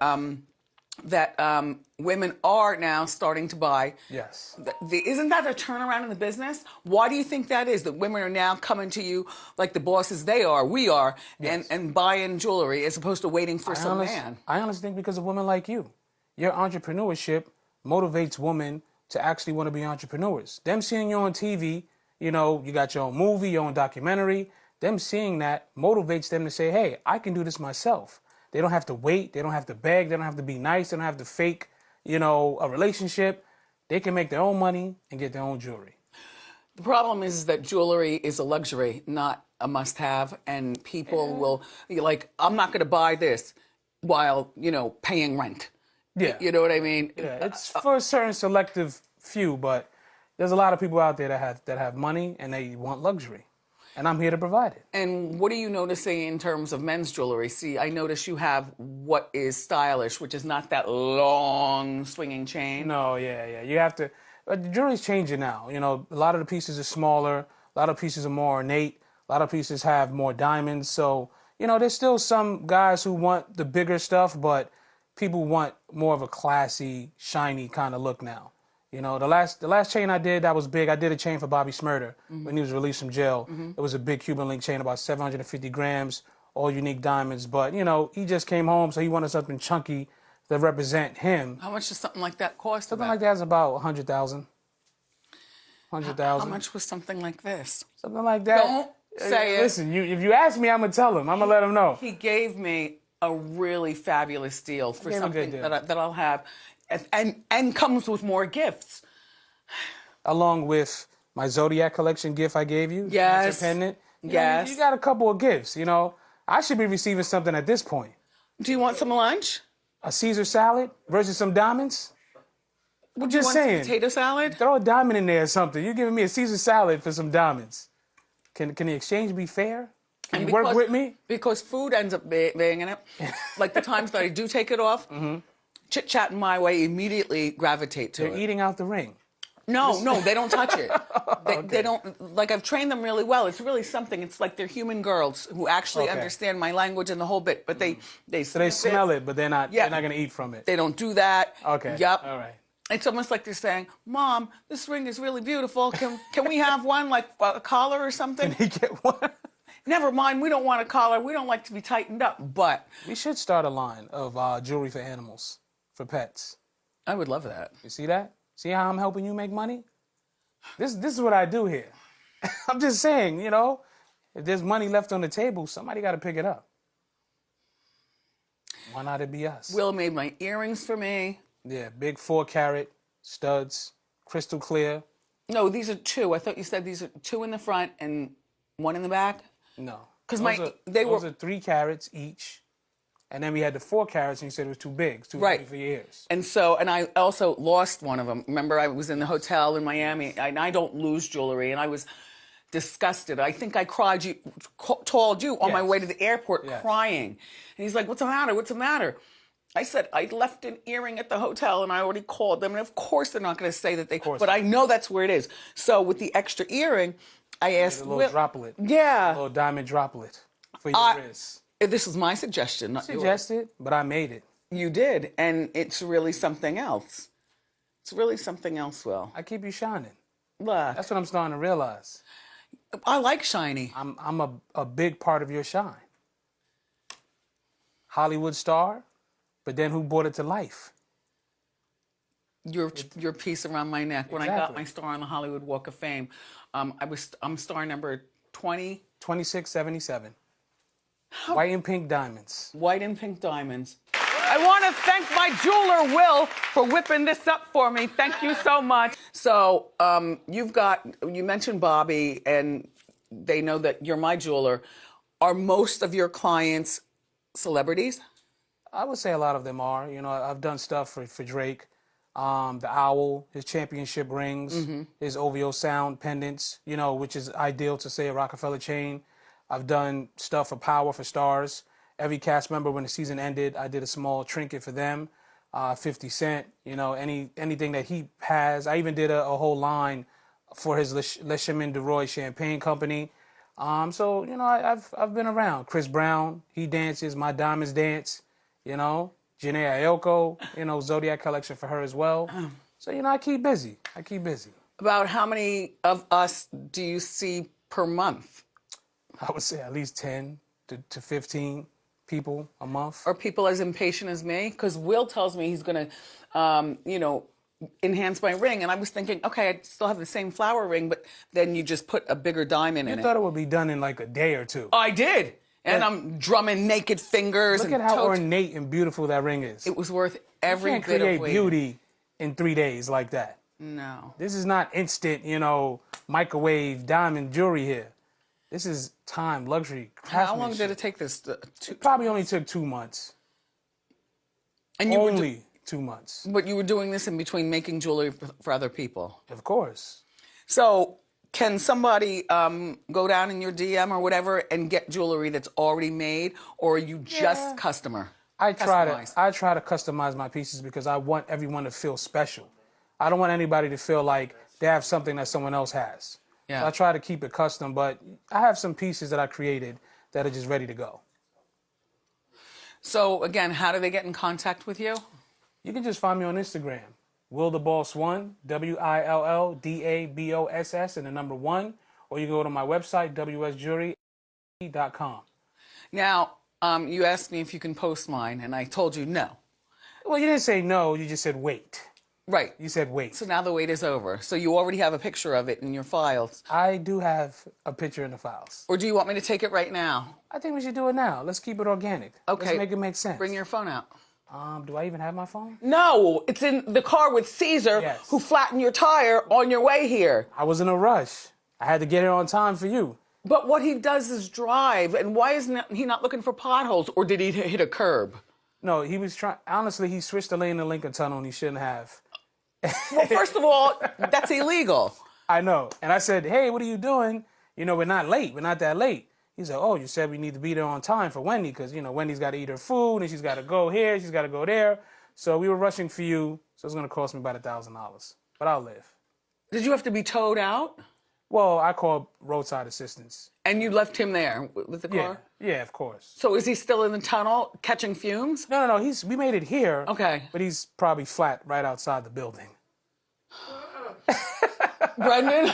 women are now starting to buy. Yes. Isn't that a turnaround in the business? Why do you think that is? That women are now coming to you like the bosses we are, and buying jewelry as opposed to waiting for some man. I honestly think because of women like you. Your entrepreneurship motivates women to actually want to be entrepreneurs. Them seeing you on TV, you got your own movie, your own documentary, them seeing that motivates them to say, hey, I can do this myself. They don't have to wait. They don't have to beg. They don't have to be nice. They don't have to fake, a relationship. They can make their own money and get their own jewelry. The problem is that jewelry is a luxury, not a must-have, and people will like, I'm not going to buy this while paying rent. Yeah. You know what I mean? Yeah, it's for a certain selective few, but there's a lot of people out there that have money and they want luxury, and I'm here to provide it. And what are you noticing in terms of men's jewelry? See, I notice you have what is stylish, which is not that long swinging chain. No, yeah. You have to. But the jewelry's changing now. A lot of the pieces are smaller. A lot of pieces are more ornate. A lot of pieces have more diamonds. So, there's still some guys who want the bigger stuff, but people want more of a classy, shiny kind of look now. The last chain I did that was big, I did a chain for Bobby Smurder when he was released from jail. It was a big Cuban link chain, about 750 grams, all unique diamonds. But, he just came home, so he wanted something chunky to represent him. How much does something like that cost? Something like that's about 100,000. 100,000. How much was something like this? Something like that. Don't say it. Listen, if you ask me, I'm going to tell him. I'm going to let him know. He gave me a really fabulous deal for gave a something good deal. that I'll have, and comes with more gifts. Along with my Zodiac collection gift I gave you. Yes. Pendant. Yes. You got a couple of gifts, I should be receiving something at this point. Do you want some lunch? A Caesar salad versus some diamonds? I'm Do you just want some saying. potato salad? Throw a diamond in there or something. You're giving me a Caesar salad for some diamonds. Can the exchange be fair? Can you work with me? Because food ends up being in it. Like the times that I do take it off, chit-chatting my way, immediately gravitate to They're it. eating out the ring. No, they don't touch it. They don't, like, I've trained them really well. It's really something. It's like they're human girls who actually understand my language and the whole bit, but they So they smell it, but they're not going to eat from it. They don't do that. Okay. Yep. All right. It's almost like they're saying, Mom, this ring is really beautiful. Can we have one, like a collar or something? He get one. Never mind, we don't want a collar. We don't like to be tightened up, but We should start a line of jewelry for animals, for pets. I would love that. You see that? See how I'm helping you make money? This is what I do here. I'm just saying, if there's money left on the table, somebody got to pick it up. Why not it be us? Will made my earrings for me. Yeah, big 4-carat studs, crystal clear. No, these are 2. I thought you said these are 2 in the front and 1 in the back. No. 'Cause those are 3 carats each. And then we had the 4 carats, and you said it was too big, too big for your ears. And I also lost one of them. Remember, I was in the hotel in Miami, and I don't lose jewelry, and I was disgusted. I think I told you on my way to the airport crying. And he's like, what's the matter? What's the matter? I said, I left an earring at the hotel, and I already called them. And of course, they're not going to say that but I know that's where it is. So with the extra earring, I asked A little droplet. Yeah. A little diamond droplet for your wrist. This is my suggestion, not yours. Suggested, but I made it. You did, and it's really something else. It's really something else, Will. I keep you shining. Look, That's what I'm starting to realize. I like shiny. I'm a big part of your shine. Hollywood star, but then who brought it to life? Your piece around my neck. When I got my star on the Hollywood Walk of Fame, I'm star number 20. 2677. White and pink diamonds. White and pink diamonds. I want to thank my jeweler, Will, for whipping this up for me. Thank you so much. So you mentioned Bobby, and they know that you're my jeweler. Are most of your clients celebrities? I would say a lot of them are. I've done stuff for Drake. The Owl, his championship rings, his OVO Sound pendants, which is ideal to say a Rockefeller chain. I've done stuff for Power for Stars. Every cast member, when the season ended, I did a small trinket for them. 50 Cent, anything that he has. I even did a whole line for his Le Chemin de Roy champagne company. So I've been around. Chris Brown, he dances. My Diamonds dance. Janae Ayoko, Zodiac collection for her as well. So I keep busy. About how many of us do you see per month? I would say at least 10 to 15 people a month. Are people as impatient as me? Because Will tells me he's going to, enhance my ring. And I was thinking, okay, I still have the same flower ring, but then you just put a bigger diamond in it. You thought it would be done in like a day or two. I did. And I'm drumming naked fingers. Look at how ornate and beautiful that ring is. It was worth every bit of bit of create beauty in 3 days like that. No. This is not instant, microwave diamond jewelry here. This is time, luxury, How long did craftsmanship. it take this? It probably only took 2 months. And you were Only 2 months. but you were doing this in between making jewelry for other people. Of course. So can somebody go down in your DM or whatever and get jewelry that's already made, or are you just customer? I try Customized? to customize my pieces because I want everyone to feel special. I don't want anybody to feel like they have something that someone else has. Yeah. So I try to keep it custom, but I have some pieces that I created that are just ready to go. So again, how do they get in contact with you? You can just find me on Instagram, WillTheBoss1, WILLDABOSS, and the number 1, or you can go to my website, wsjewelry.com. Now, you asked me if you can post mine, and I told you no. Well, you didn't say no, you just said wait. Right. You said wait. So now the wait is over. So you already have a picture of it in your files. I do have a picture in the files. Or do you want me to take it right now? I think we should do it now. Let's keep it organic. Okay. Let's make it make sense. Bring your phone out. Do I even have my phone? No, it's in the car with Caesar, Yes. who flattened your tire on your way here. I was in a rush. I had to get it on time for you. But what he does is drive, and why isn't he not looking for potholes, or did he hit a curb? No, he was trying. Honestly, he switched the lane in the Lincoln Tunnel, and he shouldn't have. Well, first of all, that's illegal. I know. And I said, hey, what are you doing? You know, we're not late. We're not that late. He said, oh, you said we need to be there on time for Wendy because, you know, Wendy's got to eat her food and she's got to go here, she's got to go there. So we were rushing for you, so it's going to cost me about $1,000. But I'll live. Did you have to be towed out? Well, I called roadside assistance. And you left him there with the Yeah, car? yeah, of course. So is he still in the tunnel catching fumes? No, we made it here. Okay. But he's probably flat right outside the building. Brendan?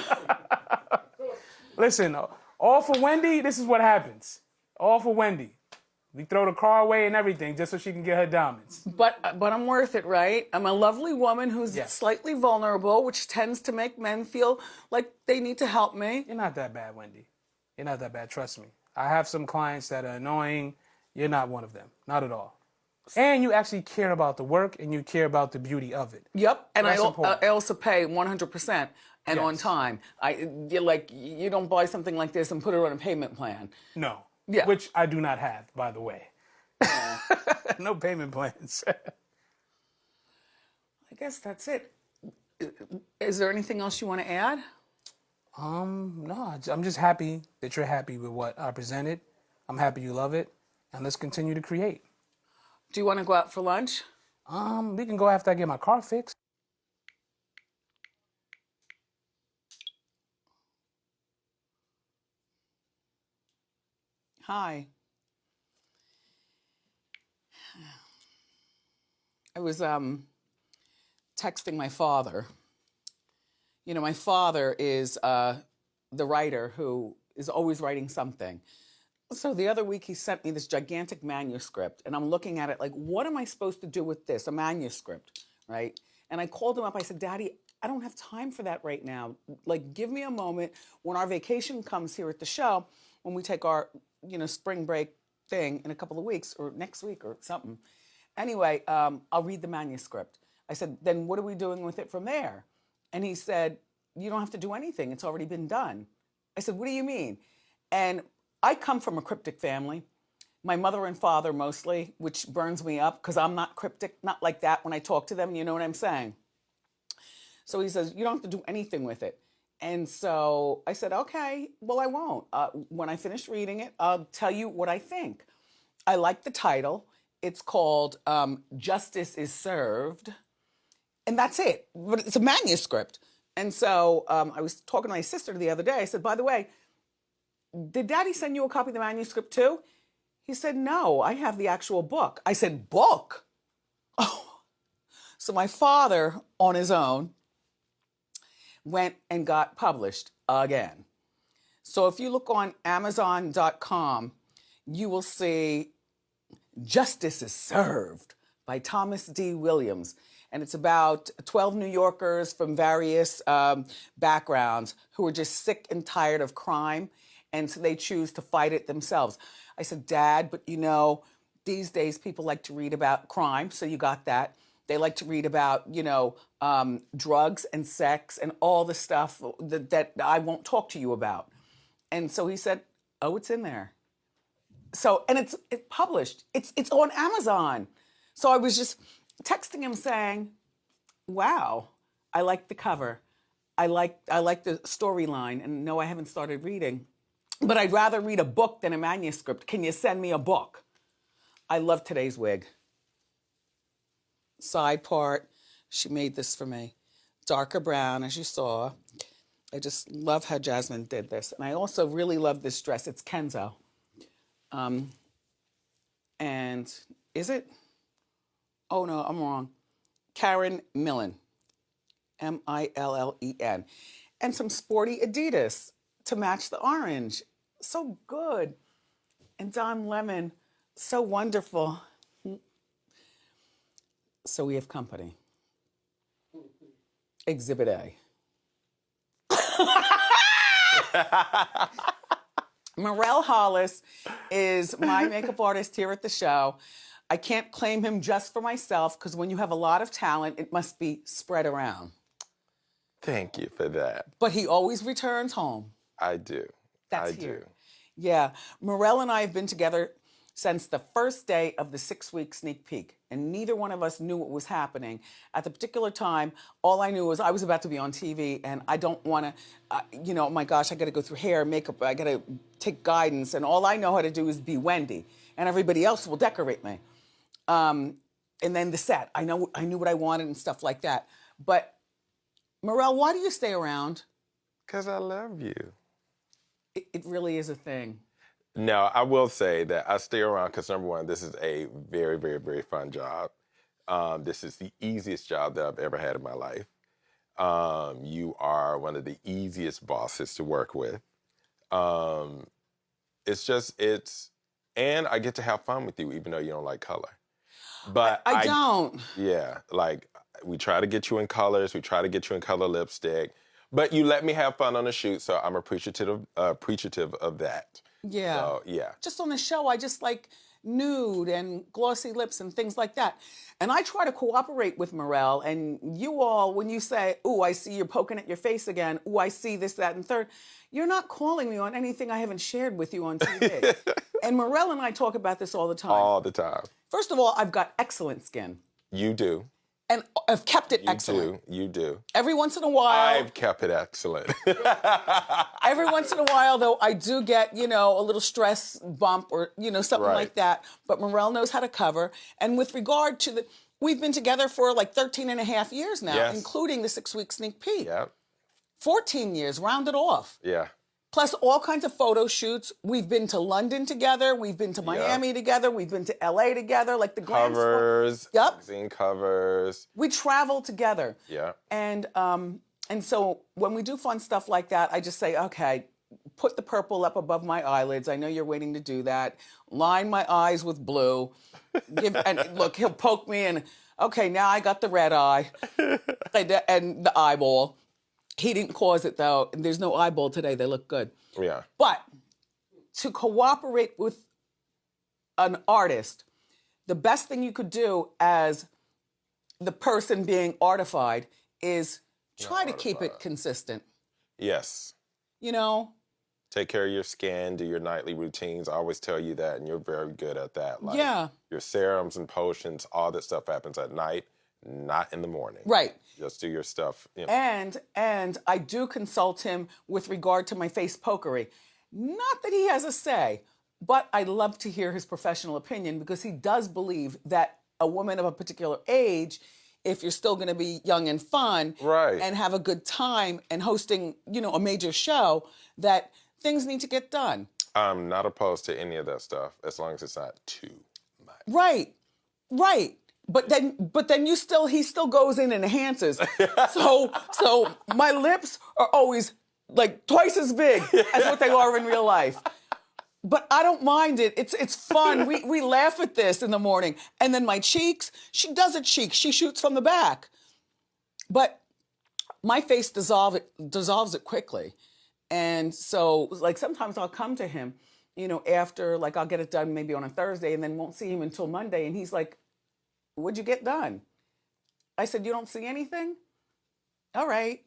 Listen, all for Wendy, this is what happens. All for Wendy. We throw the car away and everything just so she can get her diamonds. But I'm worth it, right? I'm a lovely woman who's Yes. slightly vulnerable, which tends to make men feel like they need to help me. You're not that bad, Wendy. You're not that bad, trust me. I have some clients that are annoying. You're not one of them. Not at all. And you actually care about the work and you care about the beauty of it. Yep, and That's important. I also pay 100% and on Yes. time. You don't buy something like this and put it on a payment plan. No. Yeah. Which I do not have, by the way. No payment plans. I guess that's it. Is there anything else you want to add? No, I'm just happy that you're happy with what I presented. I'm happy you love it. And let's continue to create. Do you want to go out for lunch? We can go after I get my car fixed. Hi. I was texting my father. You know, my father is the writer who is always writing something. So the other week he sent me this gigantic manuscript, and I'm looking at it like, what am I supposed to do with this? A manuscript, right? And I called him up. I said, Daddy, I don't have time for that right now. Like, give me a moment when our vacation comes here at the show, when we take our, spring break thing in a couple of weeks or next week or something. Anyway, I'll read the manuscript. I said, then what are we doing with it from there? And he said, you don't have to do anything. It's already been done. I said, what do you mean? And I come from a cryptic family. My mother and father mostly, which burns me up because I'm not cryptic, not like that when I talk to them, you know what I'm saying? So he says, you don't have to do anything with it. And so I said, okay, well, I won't. When I finish reading it, I'll tell you what I think. I like the title. It's called Justice is Served. And that's it. But it's a manuscript. And so I was talking to my sister the other day. I said, by the way, did Daddy send you a copy of the manuscript too? He said, no, I have the actual book. I said, book? Oh. So my father, on his own, went and got published again. So if you look on Amazon.com, you will see Justice is Served by Thomas D. Williams. And it's about 12 New Yorkers from various backgrounds who are just sick and tired of crime. And so they choose to fight it themselves. I said, Dad, but these days people like to read about crime. So you got that. They like to read about, drugs and sex and all the stuff that I won't talk to you about. And so he said, Oh, it's in there. So, and it's published. It's on Amazon. So I was just texting him saying, wow, I like the cover. I like the storyline. And no, I haven't started reading. But I'd rather read a book than a manuscript. Can you send me a book? I love today's wig. Side part, she made this for me. Darker brown, as you saw. I just love how Jasmine did this. And I also really love this dress. It's Kenzo. And is it? Oh, no, I'm wrong. Karen Millen. Millen. And some sporty Adidas to match the orange. So good. And Don Lemon, so wonderful. So we have company. Exhibit A. Merrell Hollis is my makeup artist here at the show. I can't claim him just for myself because when you have a lot of talent, it must be spread around. Thank you for that. But he always returns home. I do. That's I here. do. Yeah. Merrell and I have been together since the first day of the 6-week sneak peek, and neither one of us knew what was happening. At the particular time, all I knew was I was about to be on TV, and I don't want to, oh my gosh, I got to go through hair, makeup, I got to take guidance, and all I know how to do is be Wendy, and everybody else will decorate me. And then the set, I knew what I wanted and stuff like that. But Merrell, why do you stay around? Because I love you. It really is a thing. No, I will say that I stay around because, number one, this is a very, very, very fun job. This is the easiest job that I've ever had in my life. You are one of the easiest bosses to work with. And I get to have fun with you, even though you don't like color. But I don't. Yeah, like we try to get you in colors. We try to get you in color lipstick. But you let me have fun on the shoot, so I'm appreciative of that. Yeah. So, yeah. Just on the show, I just like nude and glossy lips and things like that. And I try to cooperate with Merrell. And you all, when you say, ooh, I see you're poking at your face again. Ooh, I see this, that, and third. You're not calling me on anything I haven't shared with you on TV. And Merrell and I talk about this all the time. All the time. First of all, I've got excellent skin. You do. And I've kept it excellent. You do. Every once in a while. I've kept it excellent. Every once in a while, though, I do get, a little stress bump or, something like that. But Merrell knows how to cover. And with regard to we've been together for like 13 and a half years now, including the 6-week sneak peek. Yeah. 14 years, rounded off. Yeah. Plus all kinds of photo shoots. We've been to London together. We've been to Miami together. We've been to LA together, like the Glam covers. Yep. Magazine covers. We travel together. Yeah. And so when we do fun stuff like that, I just say, okay, put the purple up above my eyelids. I know you're waiting to do that. Line my eyes with blue. And look, he'll poke me and, okay, now I got the red eye and the eyeball. He didn't cause it, though. There's no eyeball today. They look good. Yeah. But to cooperate with an artist, the best thing you could do as the person being artified is try to keep it consistent. Yes. Take care of your skin, do your nightly routines. I always tell you that, and you're very good at that. Like, your serums and potions, all that stuff happens at night, not in the morning. Right. Just do your stuff. And I do consult him with regard to my face pokery. Not that he has a say, but I love to hear his professional opinion because he does believe that a woman of a particular age, if you're still going to be young and fun and have a good time and hosting, a major show, that things need to get done. I'm not opposed to any of that stuff as long as it's not too much. Right. But then he still goes in and enhances. So my lips are always like twice as big as what they are in real life. But I don't mind it. It's fun. We laugh at this in the morning. And then my cheeks, she does a cheek. She shoots from the back. But my face dissolves it quickly. And so, like, sometimes I'll come to him, after, like, I'll get it done maybe on a Thursday and then won't see him until Monday. And he's like, what'd you get done? I said, you don't see anything? All right.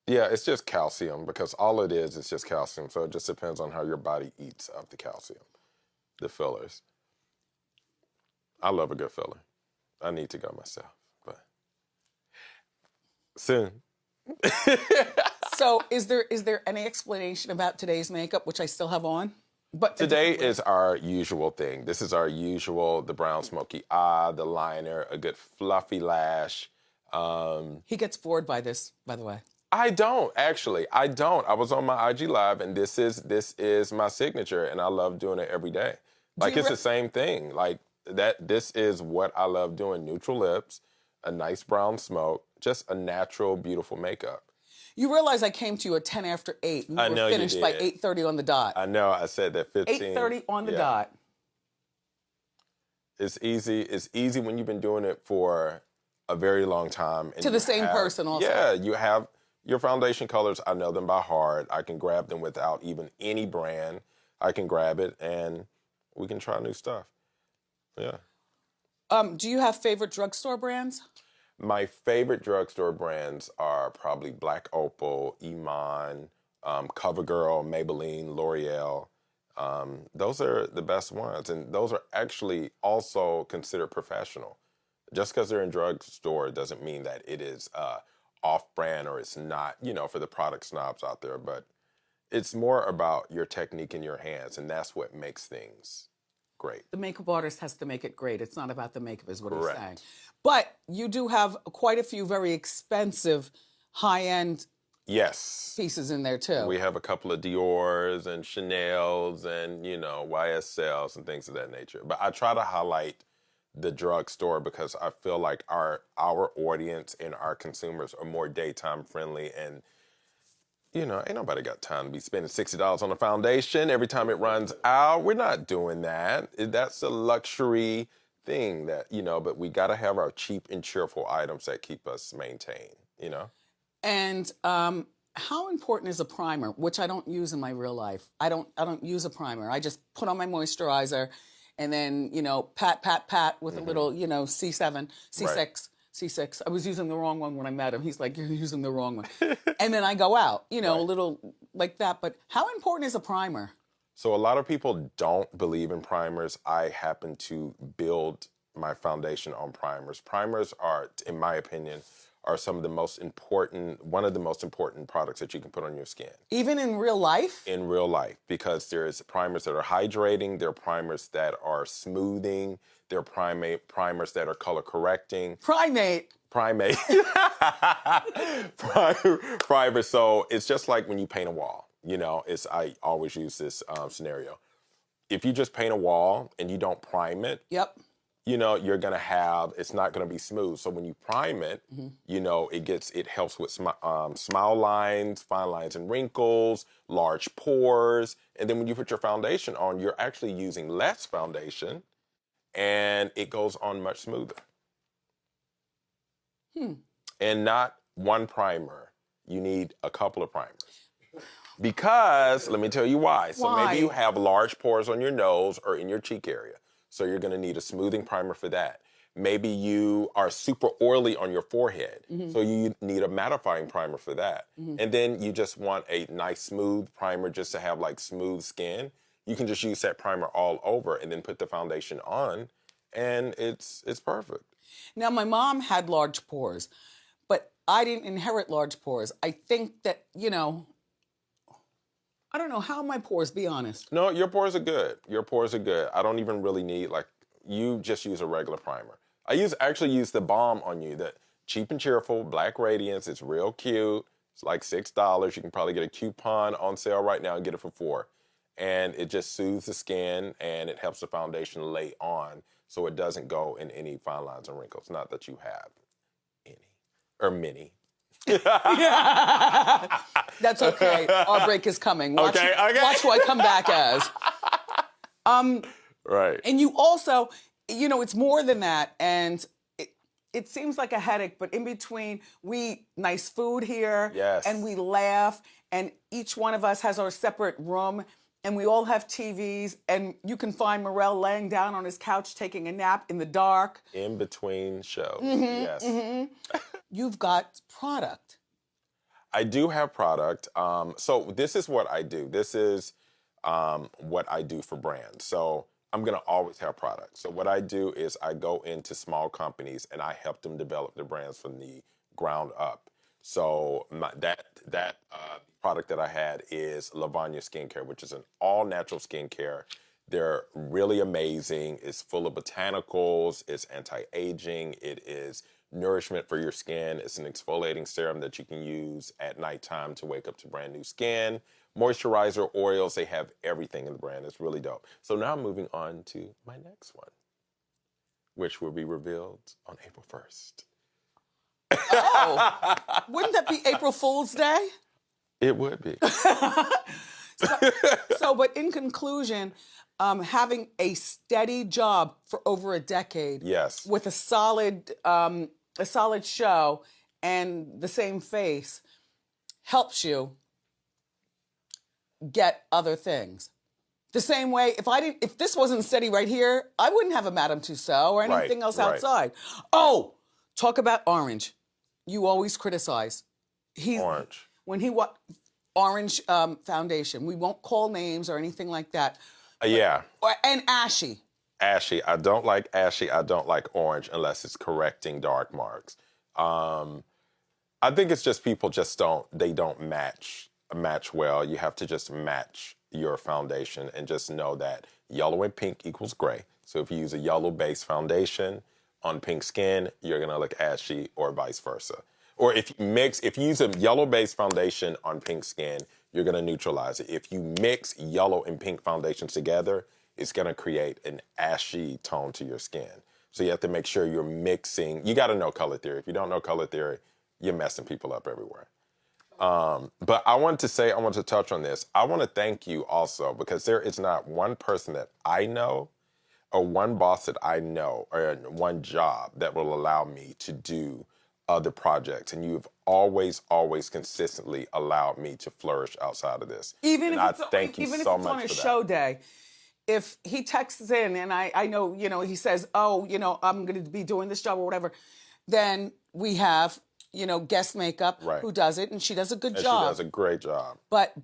Yeah, it's just calcium because all it is just calcium. So it just depends on how your body eats up the calcium, the fillers. I love a good filler. I need to go myself, but soon. So is there any explanation about today's makeup, which I still have on? But Today is our usual thing. This is our usual, the brown smoky eye, the liner, a good fluffy lash. He gets bored by this, by the way. I don't, actually. I don't. I was on my IG Live, and this is my signature, and I love doing it every day. Like, it's the same thing. Like, this is what I love doing. Neutral lips, a nice brown smoke, just a natural, beautiful makeup. You realize I came to you at 10 after 8. And I know were you finished by did. 8:30 on the dot. I know, I said that 15. 8:30 on the yeah. dot. It's easy. It's easy when you've been doing it for a very long time. And To the same person also. Yeah, you have your foundation colors. I know them by heart. I can grab them without even any brand. I can grab it, and we can try new stuff. Yeah. Do you have favorite drugstore brands? My favorite drugstore brands are probably Black Opal, Iman, CoverGirl, Maybelline, L'Oreal. Those are the best ones, and those are actually also considered professional. Just because they're in drugstore doesn't mean that it is off-brand or it's not, for the product snobs out there. But it's more about your technique in your hands, and that's what makes things great. The makeup artist has to make it great. It's not about the makeup, is what Correct. he's saying. But you do have quite a few very expensive, high-end Yes. pieces in there, too. We have a couple of Dior's and Chanel's and, YSL's and things of that nature. But I try to highlight the drugstore because I feel like our audience and our consumers are more daytime friendly, and ain't nobody got time to be spending $60 on a foundation every time it runs out. We're not doing that. That's a luxury thing that, but we got to have our cheap and cheerful items that keep us maintained, And how important is a primer, which I don't use in my real life? I don't use a primer. I just put on my moisturizer and then, pat with a little, C7, C6. Right. C6. I was using the wrong one when I met him. He's like, you're using the wrong one. And then I go out, Right. a little like that. But how important is a primer? So a lot of people don't believe in primers. I happen to build my foundation on primers. Primers are, in my opinion, are one of the most important products that you can put on your skin. Even in real life? In real life, because there's primers that are hydrating, there are primers that are smoothing, there are primers that are color correcting. Primate. Primer. So it's just like when you paint a wall. I always use this scenario. If you just paint a wall and you don't prime it, Yep. you're gonna have, it's not gonna be smooth. So when you prime it, it helps with smile lines, fine lines and wrinkles, large pores. And then when you put your foundation on, you're actually using less foundation and it goes on much smoother. And not one primer. You need a couple of primers. Because, let me tell you why. So maybe you have large pores on your nose or in your cheek area. So you're going to need a smoothing primer for that. Maybe you are super oily on your forehead. So you need a mattifying primer for that. And then you just want a nice smooth primer just to have like smooth skin. You can just use that primer all over and then put the foundation on and it's perfect. Now, my mom had large pores, but I didn't inherit large pores. I think that, I don't know, how are my pores, be honest? No, your pores are good. Your pores are good. I don't even really need, you just use a regular primer. I actually use the balm on you, the Cheap and Cheerful Black Radiance. It's real cute. It's like $6. You can probably get a coupon on sale right now and get it for $4. And it just soothes the skin and it helps the foundation lay on so it doesn't go in any fine lines and wrinkles. Not that you have any, or many. That's okay. Our break is coming. Watch, Okay. Watch who I come back as. Right. And you also, it's more than that. And it seems like a headache, but in between, we eat nice food here. Yes. And we laugh. And each one of us has our separate room. And we all have TVs. And you can find Merrell laying down on his couch taking a nap in the dark. In between shows. Yes. You've got product. I do have product. So this is what I do. This is what I do for brands. So I'm going to always have product. So what I do is I go into small companies and I help them develop their brands from the ground up. So that product that I had is Lavanya Skincare, which is an all-natural skincare. They're really amazing. It's full of botanicals. It's anti-aging. It is nourishment for your skin. It's an exfoliating serum that you can use at nighttime to wake up to brand new skin. Moisturizer, oils, they have everything in the brand. It's really dope. So now I'm moving on to my next one, which will be revealed on April 1st. Oh, wouldn't that be April Fool's Day? It would be. But in conclusion, having a steady job for over a decade, Yes. with a solid show and the same face helps you get other things. The same way, if this wasn't steady right here, I wouldn't have a Madame Tussauds or anything else outside. Oh, talk about Orange. You always criticize. Orange. Orange foundation. We won't call names or anything like that. Yeah. And Ashy. Ashy. I don't like ashy. I don't like orange unless it's correcting dark marks. I think it's just people don't match well. You have to just match your foundation and just know that yellow and pink equals gray. So if you use a yellow-based foundation on pink skin, you're gonna look ashy, or vice versa. Or if you use a yellow-based foundation on pink skin, you're gonna neutralize it. If you mix yellow and pink foundations together, it's gonna create an ashy tone to your skin. So you have to make sure you're mixing. You gotta know color theory. If you don't know color theory, you're messing people up everywhere. But I want to touch on this. I want to thank you also, because there is not one person that I know or one boss that I know or one job that will allow me to do other projects. And you've always consistently allowed me to flourish outside of this. Even and if I it's, thank you even if so it's on much a for show that. day, if he texts in and I know, he says, oh, I'm going to be doing this job or whatever, then we have, guest makeup who does it, and she does a good job. She does a great job. But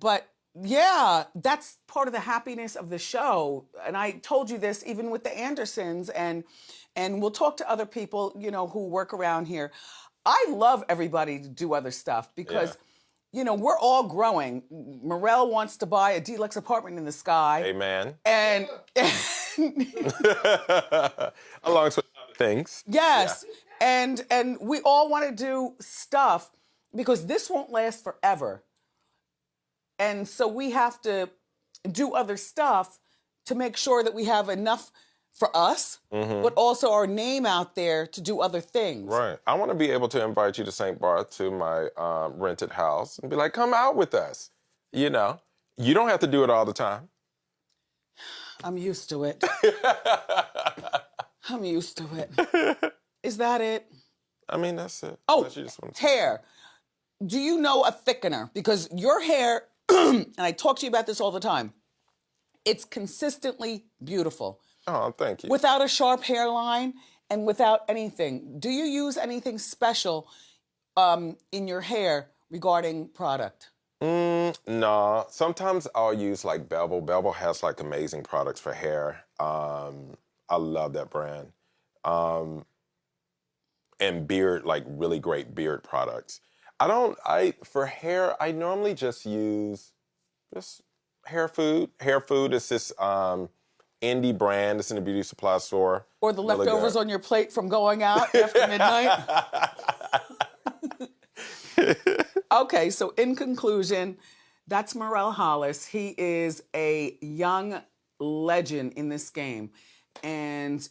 yeah, that's part of the happiness of the show. And I told you this even with the Andersons, and we'll talk to other people, who work around here. I love everybody to do other stuff because, we're all growing. Merrell wants to buy a deluxe apartment in the sky. Amen. And along with other things. Yes. Yeah. And we all want to do stuff because this won't last forever. And so we have to do other stuff to make sure that we have enough for us, but also our name out there to do other things. Right. I want to be able to invite you to St. Barth to my rented house and be like, come out with us. You don't have to do it all the time. I'm used to it. I'm used to it. Is that it? I mean, that's it. Oh, hair. Do you know a thickener? Because your hair, and I talk to you about this all the time, it's consistently beautiful. Oh, thank you. Without a sharp hairline and without anything. Do you use anything special in your hair regarding product? No. Sometimes I'll use like Bevel. Bevel has like amazing products for hair. I love that brand. And beard, like really great beard products. For hair, I normally just use hair food. Hair food is this indie brand. It's in a beauty supply store. Or the really leftovers on your plate from going out after midnight. Okay, so in conclusion, that's Merrell Hollis. He is a young legend in this game. And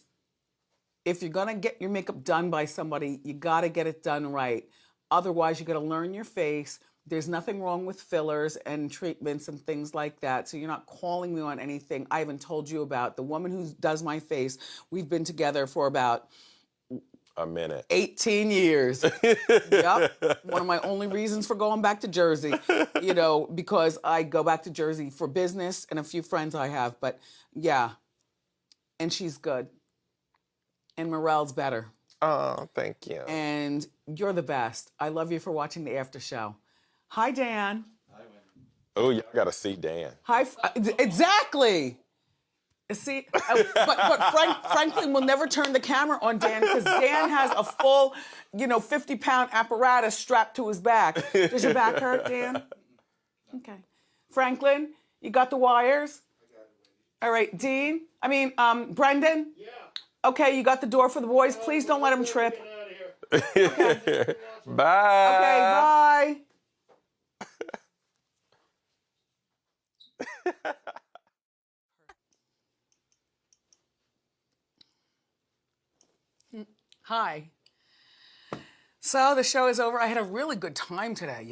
if you're going to get your makeup done by somebody, you got to get it done right. Otherwise, you got to learn your face. There's nothing wrong with fillers and treatments and things like that. So you're not calling me on anything I haven't told you about. The woman who does my face, we've been together for about a minute. 18 years. Yep. One of my only reasons for going back to Jersey, because I go back to Jersey for business and a few friends I have. But yeah, and she's good. And Merrell's better. Oh, thank you. And you're the best. I love you for watching the after show. Hi, Dan. Oh, y'all got to see Dan. Hi, exactly. See, but Franklin will never turn the camera on Dan because Dan has a full, 50-pound apparatus strapped to his back. Does your back hurt, Dan? Okay. Franklin, you got the wires? All right, Brendan? Yeah. Okay, you got the door for the boys. Please don't let them trip. Okay. Bye. Okay, bye. Hi. So the show is over. I had a really good time today,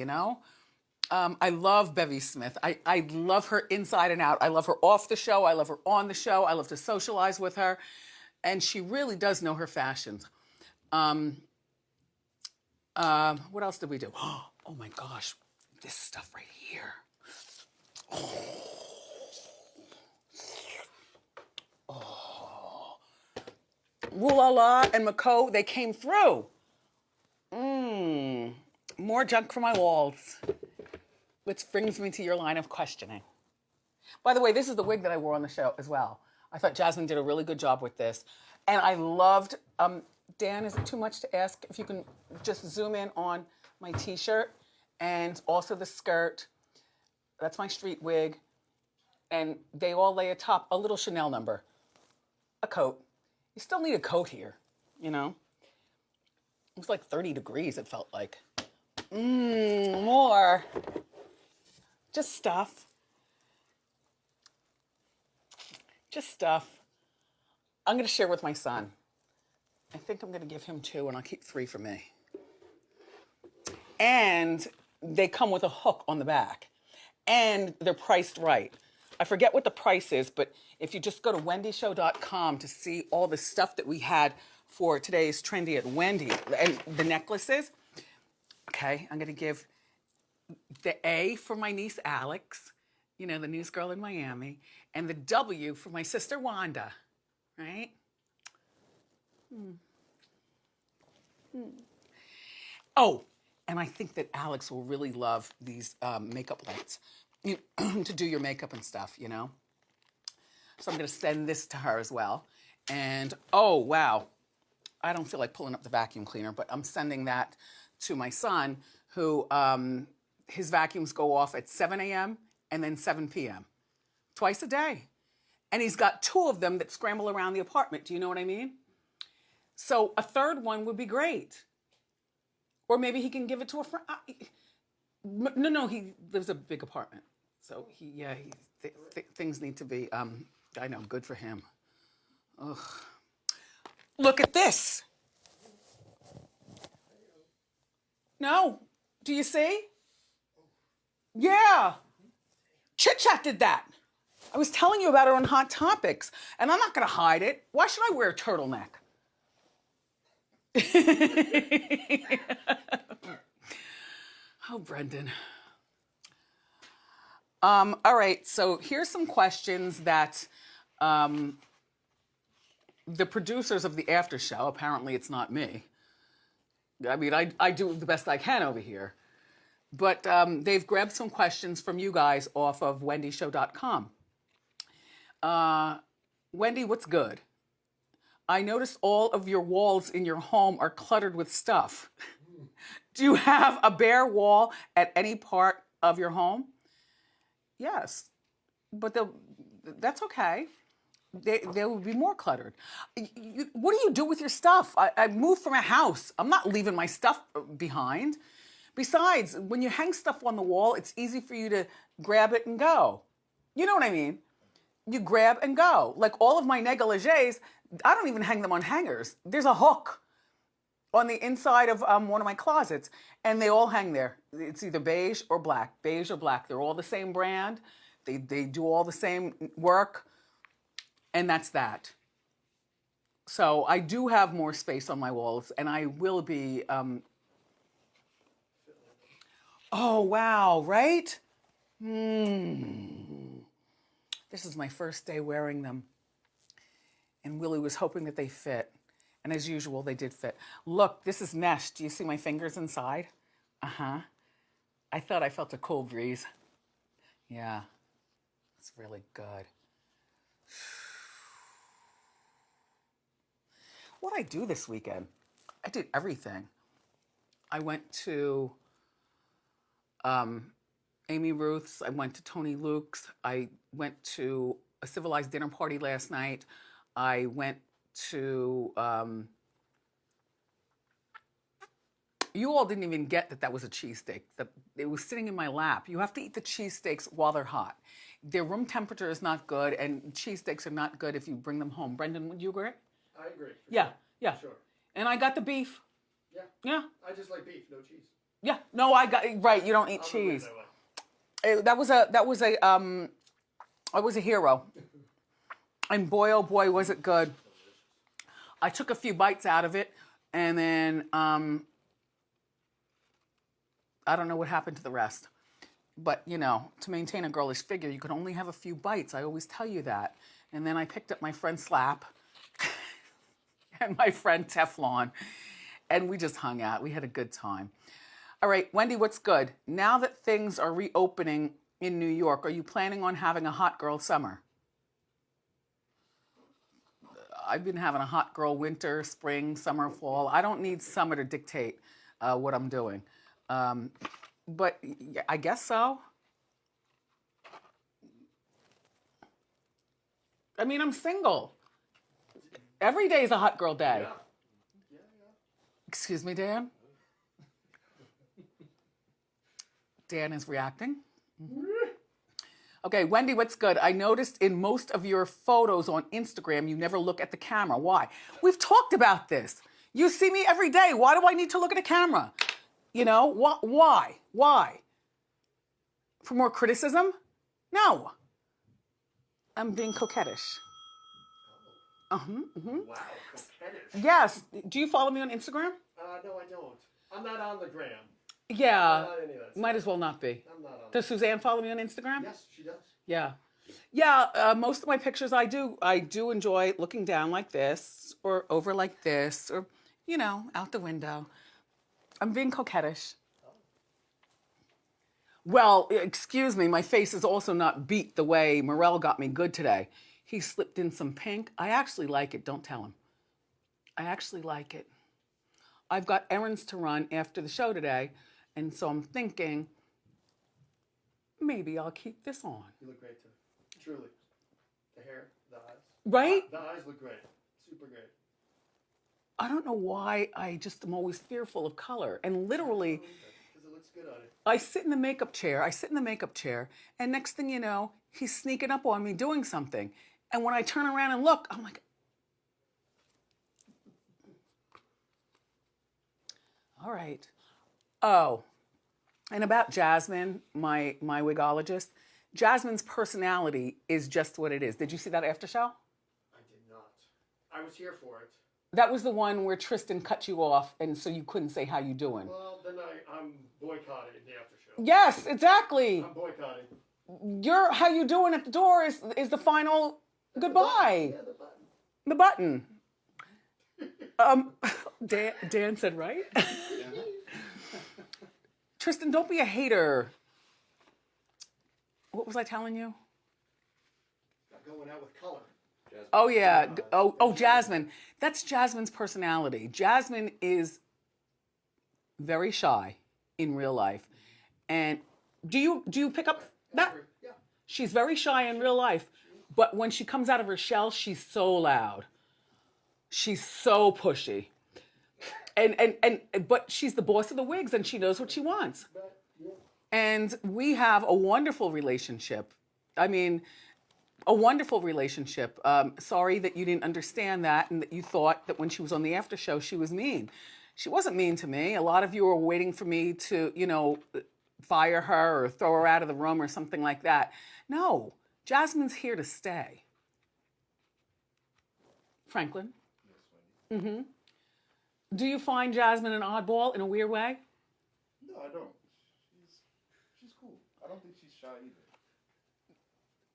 I love Bevy Smith. I love her inside and out. I love her off the show. I love her on the show. I love to socialize with her. And she really does know her fashions. What else did we do? Oh my gosh, this stuff right here. Oh. Woo-la-la and Mako, they came through. More junk for my walls. Which brings me to your line of questioning. By the way, this is the wig that I wore on the show as well. I thought Jasmine did a really good job with this. And I loved, Dan, is it too much to ask if you can just zoom in on my t-shirt and also the skirt? That's my street wig. And they all lay atop a little Chanel number. A coat. You still need a coat here, It was like 30 degrees, it felt like. More. Just stuff. I'm going to share with my son. I think I'm going to give him 2 and I'll keep 3 for me. And they come with a hook on the back. And they're priced right. I forget what the price is, but if you just go to wendyshow.com to see all the stuff that we had for today's Trendy at Wendy and the necklaces. Okay, I'm going to give the A for my niece Alex, the news girl in Miami, and the W for my sister Wanda, right? Oh, and I think that Alex will really love these makeup lights to do your makeup and stuff, So I'm going to send this to her as well. And, oh, wow. I don't feel like pulling up the vacuum cleaner, but I'm sending that to my son who his vacuums go off at 7 a.m. and then 7 p.m. twice a day. And he's got 2 of them that scramble around the apartment. Do you know what I mean? So a third one would be great. Or maybe he can give it to a friend. No, he lives a big apartment. So things need to be, I know, good for him. Ugh. Look at this. No. Do you see? Yeah. Chit Chat did that. I was telling you about her on Hot Topics, and I'm not going to hide it. Why should I wear a turtleneck? Oh, Brendan. All right, so here's some questions that the producers of the after show, apparently it's not me. I mean, I do the best I can over here. But they've grabbed some questions from you guys off of wendyshow.com. Wendy, what's good? I noticed all of your walls in your home are cluttered with stuff. Do you have a bare wall at any part of your home? Yes, but that's okay. They will be more cluttered. What do you do with your stuff? I moved from a house. I'm not leaving my stuff behind. Besides, when you hang stuff on the wall, it's easy for you to grab it and go. You know what I mean? You grab and go. Like all of my negligés, I don't even hang them on hangers. There's a hook on the inside of one of my closets, and they all hang there. It's either beige or black. Beige or black. They're all the same brand. They do all the same work, and that's that. So I do have more space on my walls, and I will be... Oh, wow, right? This is my first day wearing them. And Willie was hoping that they fit. And as usual, they did fit. Look, this is mesh. Do you see my fingers inside? Uh-huh. I thought I felt a cool breeze. Yeah, it's really good. What did I do this weekend? I did everything. I went to Amy Ruth's. I went to Tony Luke's. I went to a civilized dinner party last night. I went to... you all didn't even get that was a cheesesteak. It was sitting in my lap. You have to eat the cheesesteaks while they're hot. Their room temperature is not good, and cheesesteaks are not good if you bring them home. Brendan, would you agree? I agree. Yeah, yeah. Sure. And I got the beef. Yeah. Yeah. I just like beef, no cheese. Yeah. No, I got right. You don't eat cheese. That was a hero. And boy, oh boy, was it good. I took a few bites out of it, and then I don't know what happened to the rest. But, you know, to maintain a girlish figure, you can only have a few bites. I always tell you that. And then I picked up my friend Slap and my friend Teflon, and we just hung out. We had a good time. All right, Wendy, what's good? Now that things are reopening in New York, are you planning on having a hot girl summer? I've been having a hot girl winter, spring, summer, fall. I don't need summer to dictate what I'm doing. But I guess so. I mean, I'm single. Every day is a hot girl day. Yeah. Excuse me, Dan? Dan is reacting. Okay, Wendy, what's good? I noticed in most of your photos on Instagram, you never look at the camera. Why? We've talked about this. You see me every day. Why do I need to look at a camera? You know, why? Why? For more criticism? No. I'm being coquettish. Wow, coquettish. Yes. Do you follow me on Instagram? No, I don't. I'm not on the gram. Yeah. Not on any of that Might stuff. as well not be. I'm not on. Does Suzanne follow me on Instagram? Yes, she does. Yeah. Yeah, most of my pictures I do enjoy looking down like this or over like this or, you know, out the window. I'm being coquettish. Well, excuse me, my face is also not beat the way Merrell got me good today. He slipped in some pink. I actually like it. Don't tell him. I actually like it. I've got errands to run after the show today, and so I'm thinking maybe I'll keep this on. You look great too. Truly. The hair, the eyes. Right? The eyes look great. Super great. I don't know why I just am always fearful of color. And literally, Because it looks good on it. I sit in the makeup chair, and next thing you know, he's sneaking up on me doing something. And when I turn around and look, I'm like, all right. Oh, and about Jasmine, my wigologist, Jasmine's personality is just what it is. Did you see that after show? I did not. I was here for it. That was the one where Tristan cut you off, and so you couldn't say how you doing. Well, then I'm boycotting the after show. Yes, exactly. I'm boycotting. Your how you doing at the door is the final goodbye. Yeah, the button. The button. Dan said right. Tristan, don't be a hater. What was I telling you? Not going out with color. Oh yeah. Oh, Jasmine. That's Jasmine's personality. Jasmine is very shy in real life. And do you pick up that? Yeah. She's very shy in real life, but when she comes out of her shell, she's so loud. She's so pushy. But she's the boss of the wigs and she knows what she wants. And we have a wonderful relationship. I mean, a wonderful relationship. Sorry that you didn't understand that and that you thought that when she was on the after show, she was mean. She wasn't mean to me. A lot of you were waiting for me to, you know, fire her or throw her out of the room or something like that. No, Jasmine's here to stay. Franklin? Yes, Wendy. Mm-hmm. Do you find Jasmine an oddball in a weird way? No, I don't. She's cool. I don't think she's shy either.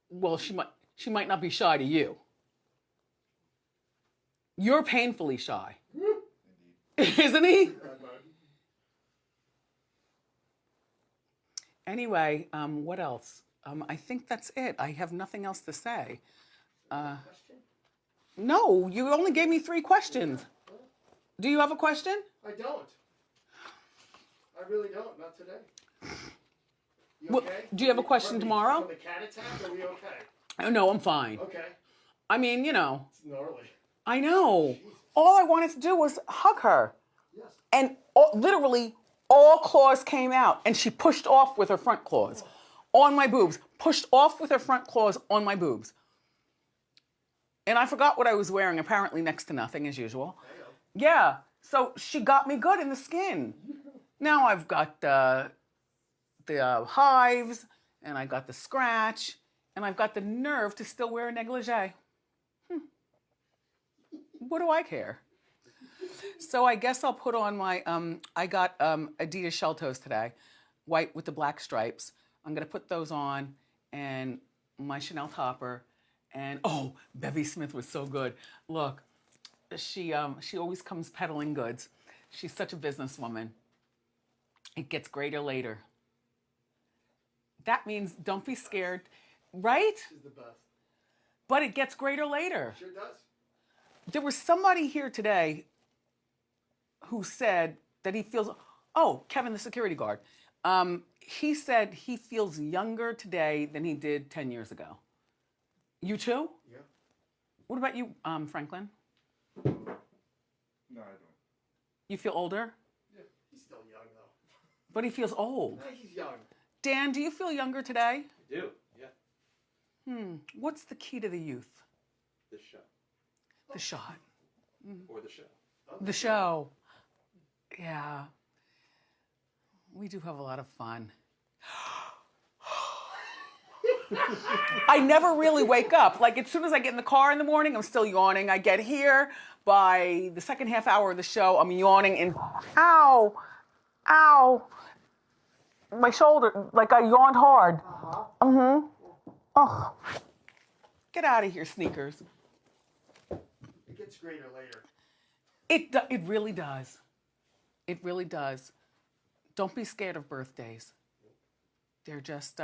Well, she might not be shy to you. You're painfully shy. Isn't he? Anyway, what else? I think that's it. I have nothing else to say. No, you only gave me 3 questions. Do you have a question? I don't. I really don't. Not today. You Well, okay? do you have a question tomorrow? From the cat attack? Are we okay? Oh, no, I'm fine. Okay. I mean, you know. It's gnarly. I know. All I wanted to do was hug her. Yes. And literally all claws came out. And she pushed off with her front claws on my boobs. Pushed off with her front claws on my boobs. And I forgot what I was wearing. Apparently next to nothing, as usual. Yeah. So she got me good in the skin. Now I've got the hives, and I got the scratch, and I've got the nerve to still wear a negligee. What do I care? So I guess I'll put on my, I got Adidas shell toes today, white with the black stripes. I'm gonna put those on, and my Chanel topper, and oh, Bevy Smith was so good. Look, she always comes peddling goods. She's such a businesswoman. It gets greater later. That means don't be scared, right? She's the best. But it gets greater later. Sure does. There was somebody here today who said that he feels, oh, Kevin, the security guard. He said he feels younger today than he did 10 years ago. You too? Yeah. What about you, Franklin? No, I don't. You feel older? Yeah. He's still young, though. But he feels old. No, he's young. Dan, do you feel younger today? I do, yeah. What's the key to the youth? The show. The shot. Or the show. The show. Yeah. We do have a lot of fun. I never really wake up. Like, as soon as I get in the car in the morning, I'm still yawning. I get here, by the second half hour of the show, I'm yawning and, ow, ow. My shoulder, like I yawned hard. Oh. Get out of here, sneakers. It gets greater later. It really does. It really does. Don't be scared of birthdays. They're just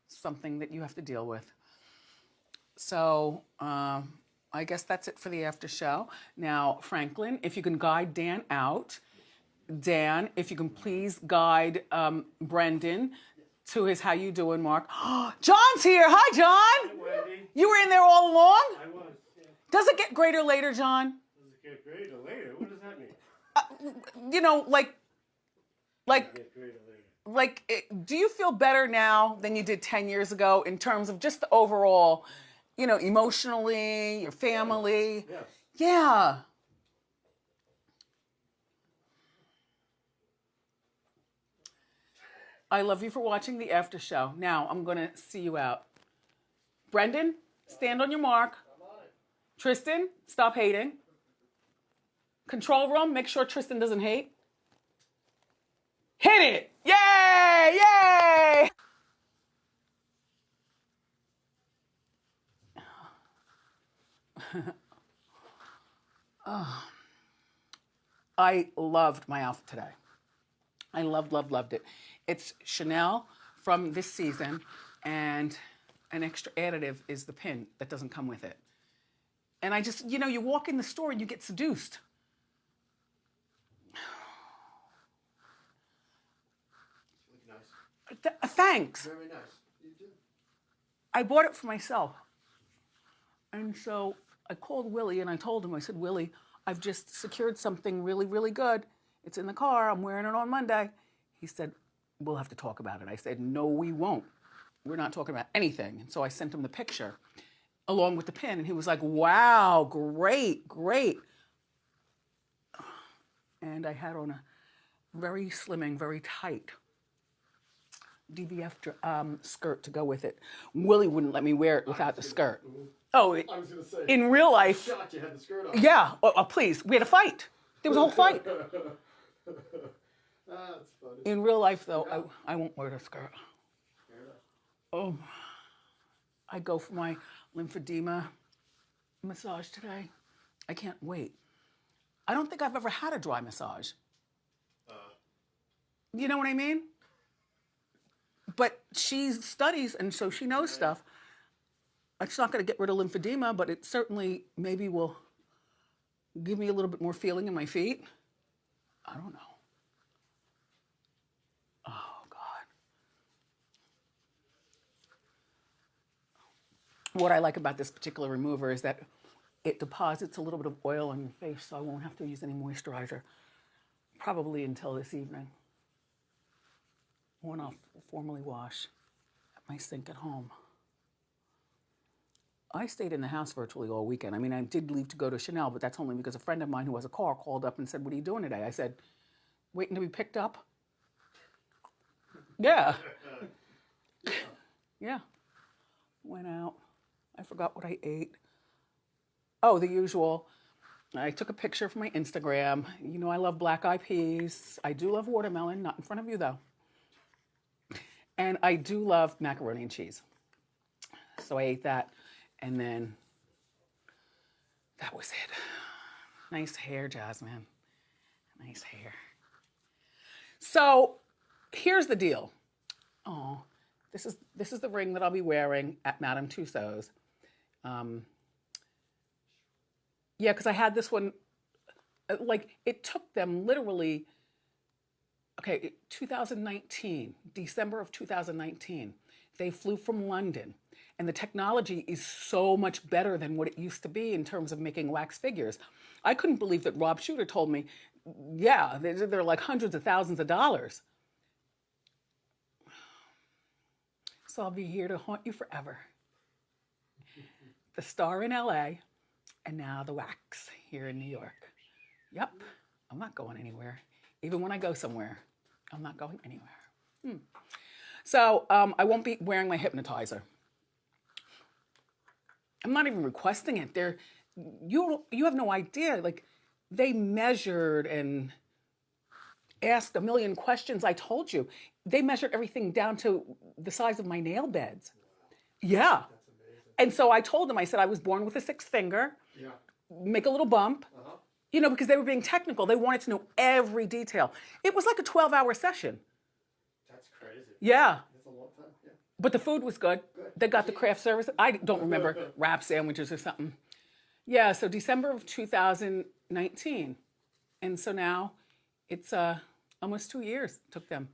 something that you have to deal with. So I guess that's it for the after show. Now, Franklin, if you can guide Dan out. Dan, if you can please guide Brendan to his how you doing, Mark. John's here. Hi, John. Hi, Wendy. You were in there all along? I was. Yeah. Does it get greater later, John? Does it get greater later? What does that mean? You know, like, Get greater later. do you feel better now than you did 10 years ago in terms of just the overall, you know, emotionally, your family? Yes. Yeah. I love you for watching the after show. Now I'm going to see you out. Brendan, stand on your mark. Tristan, stop hating. Control room, make sure Tristan doesn't hate. Hit it! Yay! Yay! I loved my outfit today. I loved it. It's Chanel from this season, and an extra additive is the pin that doesn't come with it. And I just, you know, you walk in the store and you get seduced. It's really nice. Thanks. Very nice. You do. I bought it for myself. And so I called Willie and I told him, I said, Willie, I've just secured something really, really good. It's in the car. I'm wearing it on Monday. He said, we'll have to talk about it. I said, no, we won't. We're not talking about anything. And so I sent him the picture along with the pin. And he was like, wow, great, great. And I had on a very slimming, very tight DBF skirt to go with it. Willie wouldn't let me wear it without the skirt. Oh, I was going to say. in real life, Shot, you had the skirt on. yeah, please, we had a fight. There was a whole fight. That's funny. In real life, though, I won't wear the skirt. Fair enough. Oh, I go for my lymphedema massage today. I can't wait. I don't think I've ever had a dry massage. You know what I mean? But she studies, and so she knows stuff. It's not going to get rid of lymphedema, but it certainly maybe will give me a little bit more feeling in my feet. I don't know. Oh, God. What I like about this particular remover is that it deposits a little bit of oil on your face, so I won't have to use any moisturizer, probably until this evening, when I'll formally wash at my sink at home. I stayed in the house virtually all weekend. I mean, I did leave to go to Chanel, but that's only because a friend of mine who has a car called up and said, "What are you doing today?" I said, "Waiting to be picked up." Yeah. Yeah. Went out. I forgot what I ate. Oh, the usual. I took a picture for my Instagram. You know I love black-eyed peas. I do love watermelon, not in front of you though. And I do love macaroni and cheese. So I ate that. And then that was it. Nice hair, Jasmine. Nice hair. So here's the deal. Oh, this is the ring that I'll be wearing at Madame Tussauds. Yeah, because I had this one, like it took them literally, 2019, December of 2019. They flew from London. And the technology is so much better than what it used to be in terms of making wax figures. I couldn't believe that Rob Shooter told me, yeah, they're like hundreds of thousands of dollars. So I'll be here to haunt you forever. The star in LA, and now the wax here in New York. Yep, I'm not going anywhere. Even when I go somewhere, I'm not going anywhere. So I won't be wearing my hypnotizer. I'm not even requesting it. You have no idea. Like, they measured and asked a million questions. I told you. They measured everything down to the size of my nail beds. Yeah. And so I told them, I said, I was born with a 6th finger. Yeah. Make a little bump. Uh-huh. You know, because they were being technical. They wanted to know every detail. It was like a 12-hour session. That's crazy. Yeah. That's a long time. Yeah. But the food was good. They got the craft service. I don't remember, wrap sandwiches or something. Yeah, so December of 2019. And so now it's almost 2 years it took them.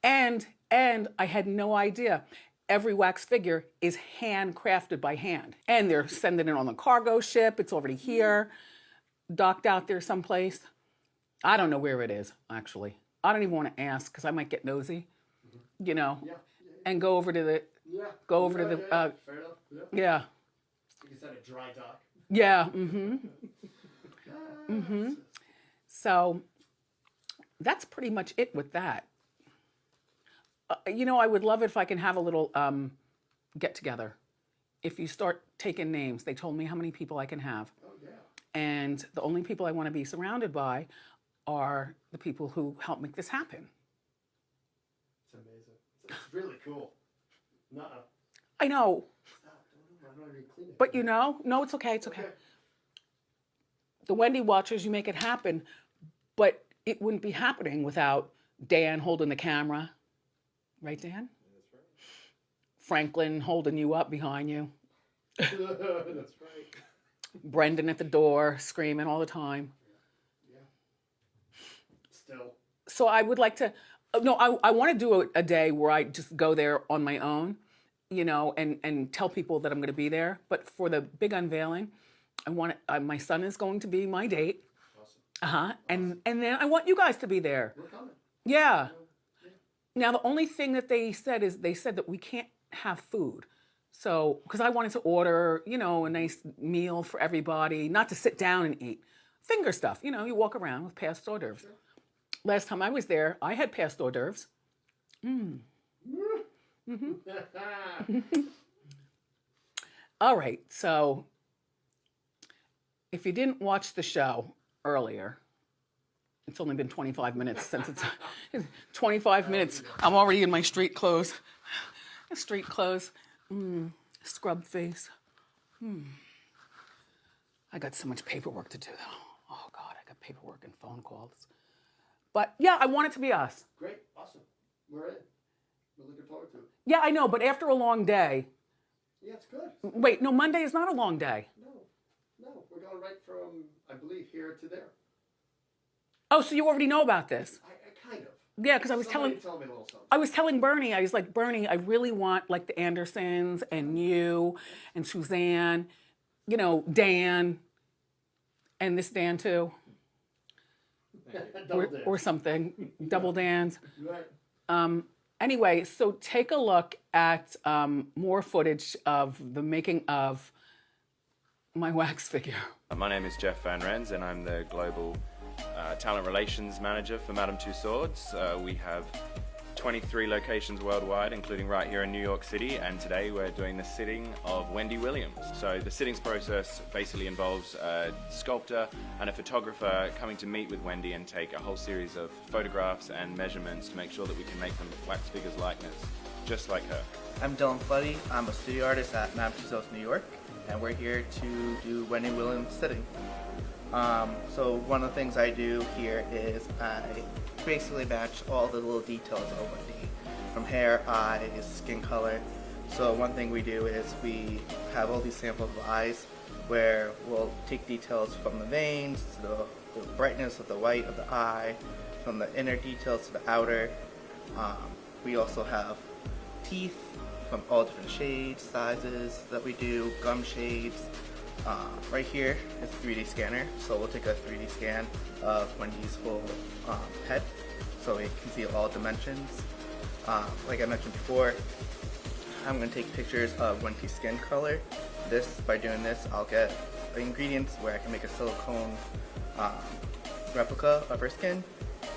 And I had no idea. Every wax figure is handcrafted by hand. And they're sending it on the cargo ship. It's already here, docked out there someplace. I don't know where it is, actually. I don't even want to ask because I might get nosy, you know. Yeah. And go over to the, Fair enough. Yeah. You said a dry dock. Yeah, So that's pretty much it with that. You know, I would love it if I can have a little get together. If you start taking names, they told me how many people I can have. Oh, yeah. And the only people I want to be surrounded by are the people who help make this happen. It's amazing. It's really cool. Nuh-uh. I know. Stop. I don't even clean it. But you know, no, it's okay. It's okay. The Wendy Watchers, you make it happen, but it wouldn't be happening without Dan holding the camera. Right, Dan? Yeah, that's right. Franklin holding you up behind you. That's right. Brendan at the door, screaming all the time. Yeah. Still. So I would like to, no, I want to do a day where I just go there on my own, you know, and tell people that I'm going to be there. But for the big unveiling, I want my son is going to be my date. Awesome. Awesome. And then I want you guys to be there. We're coming. Yeah. Now, the only thing that they said is they said that we can't have food. So, because I wanted to order, you know, a nice meal for everybody, not to sit down and eat. Finger stuff, you know, you walk around with past hors d'oeuvres. Sure. Last time I was there, I had past hors d'oeuvres. All right, so if you didn't watch the show earlier, it's only been 25 minutes since it's 25 minutes. I'm already in my street clothes. Street clothes. Scrub face. I got so much paperwork to do, though. Oh, God, I got paperwork and phone calls. But, yeah, I want it to be us. Great. Awesome. We're in. We're looking forward to it. Yeah, I know, but after a long day. Yeah, it's good. Wait, no, Monday is not a long day. No, we're going right from, I believe, here to there. Oh, so you already know about this? I kind of. Yeah, because Somebody told me a little something. I was telling Bernie, I was like, Bernie, I really want like the Andersons and you and Suzanne, you know, Dan, and this Dan too. Or something, double Dans. Right. Anyway, so take a look at more footage of the making of my wax figure. My name is Jeff Van Rens and I'm the Global Talent Relations Manager for Madame Tussauds. We have 23 locations worldwide, including right here in New York City, and today we're doing the sitting of Wendy Williams. So the sittings process basically involves a sculptor and a photographer coming to meet with Wendy and take a whole series of photographs and measurements to make sure that we can make them wax figures likeness, just like her. I'm Dylan Floody. I'm a studio artist at Madame Tussauds, New York, and we're here to do Wendy Williams sitting. So one of the things I do here is I basically match all the little details of Wendy, from hair, eyes, skin color. So one thing we do is we have all these samples of eyes where we'll take details from the veins to the brightness of the white of the eye, from the inner details to the outer. We also have teeth from all different shades, sizes that we do, gum shades. Right here is a 3D scanner, so we'll take a 3D scan of Wendy's full head so we can see all dimensions. Like I mentioned before, I'm going to take pictures of Wendy's skin color. By doing this, I'll get the ingredients where I can make a silicone replica of her skin,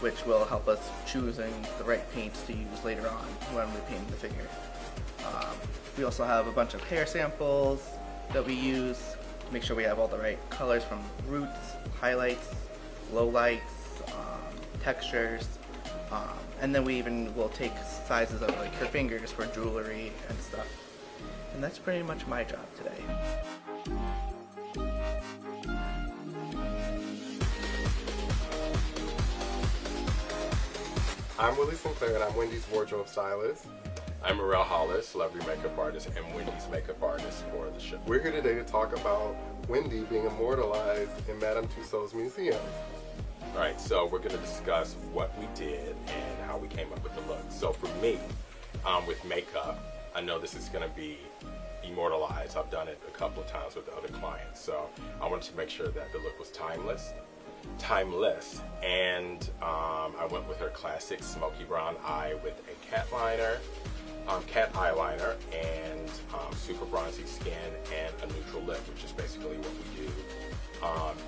which will help us choosing the right paints to use later on when we paint the figure. We also have a bunch of hair samples that we use to make sure we have all the right colors, from roots, highlights, lowlights, textures, and then we even will take sizes of like her fingers for jewelry and stuff. And that's pretty much my job today. I'm Willie Sinclair, and I'm Wendy's wardrobe stylist. I'm Merrell, Hollis, celebrity makeup artist and Wendy's makeup artist for the show. We're here today to talk about Wendy being immortalized in Madame Tussauds Museum. All right, so we're going to discuss what we did and how we came up with the look. So for me, with makeup, I know this is going to be immortalized. I've done it a couple of times with other clients, so I wanted to make sure that the look was timeless, and I went with her classic smoky brown eye with a cat eyeliner, and super bronzy skin and a neutral lip, which is basically what we do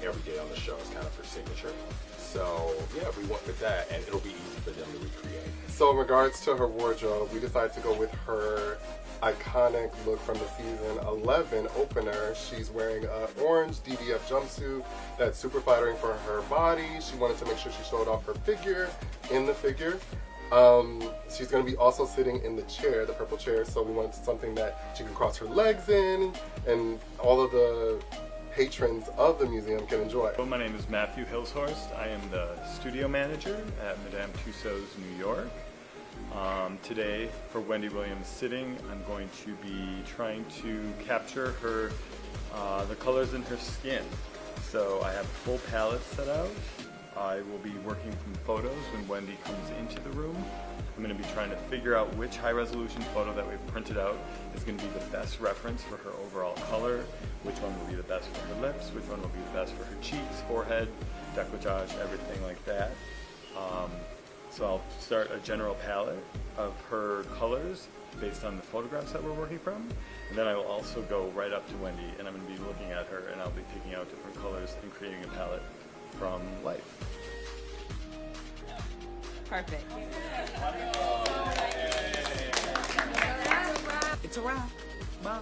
every day on the show. It's kind of her signature. So yeah, we went with that, and it'll be easy for them to recreate. So in regards to her wardrobe, we decided to go with her iconic look from the season 11 opener. She's wearing an orange DDF jumpsuit that's super flattering for her body. She wanted to make sure she showed off her figure in the figure. She's going to be also sitting in the chair, the purple chair, so we wanted something that she can cross her legs in and all of the patrons of the museum can enjoy. Well, my name is Matthew Hillshorst. I am the studio manager at Madame Tussauds, New York. Today, for Wendy Williams sitting, I'm going to be trying to capture her, the colors in her skin. So I have a full palette set out. I will be working from photos when Wendy comes into the room. I'm going to be trying to figure out which high-resolution photo that we've printed out is going to be the best reference for her overall color, which one will be the best for her lips, which one will be the best for her cheeks, forehead, décolletage, everything like that. So I'll start a general palette of her colors based on the photographs that we're working from. And then I will also go right up to Wendy, and I'm going to be looking at her, and I'll be picking out different colors and creating a palette from life. Perfect. It's a wrap. Bye.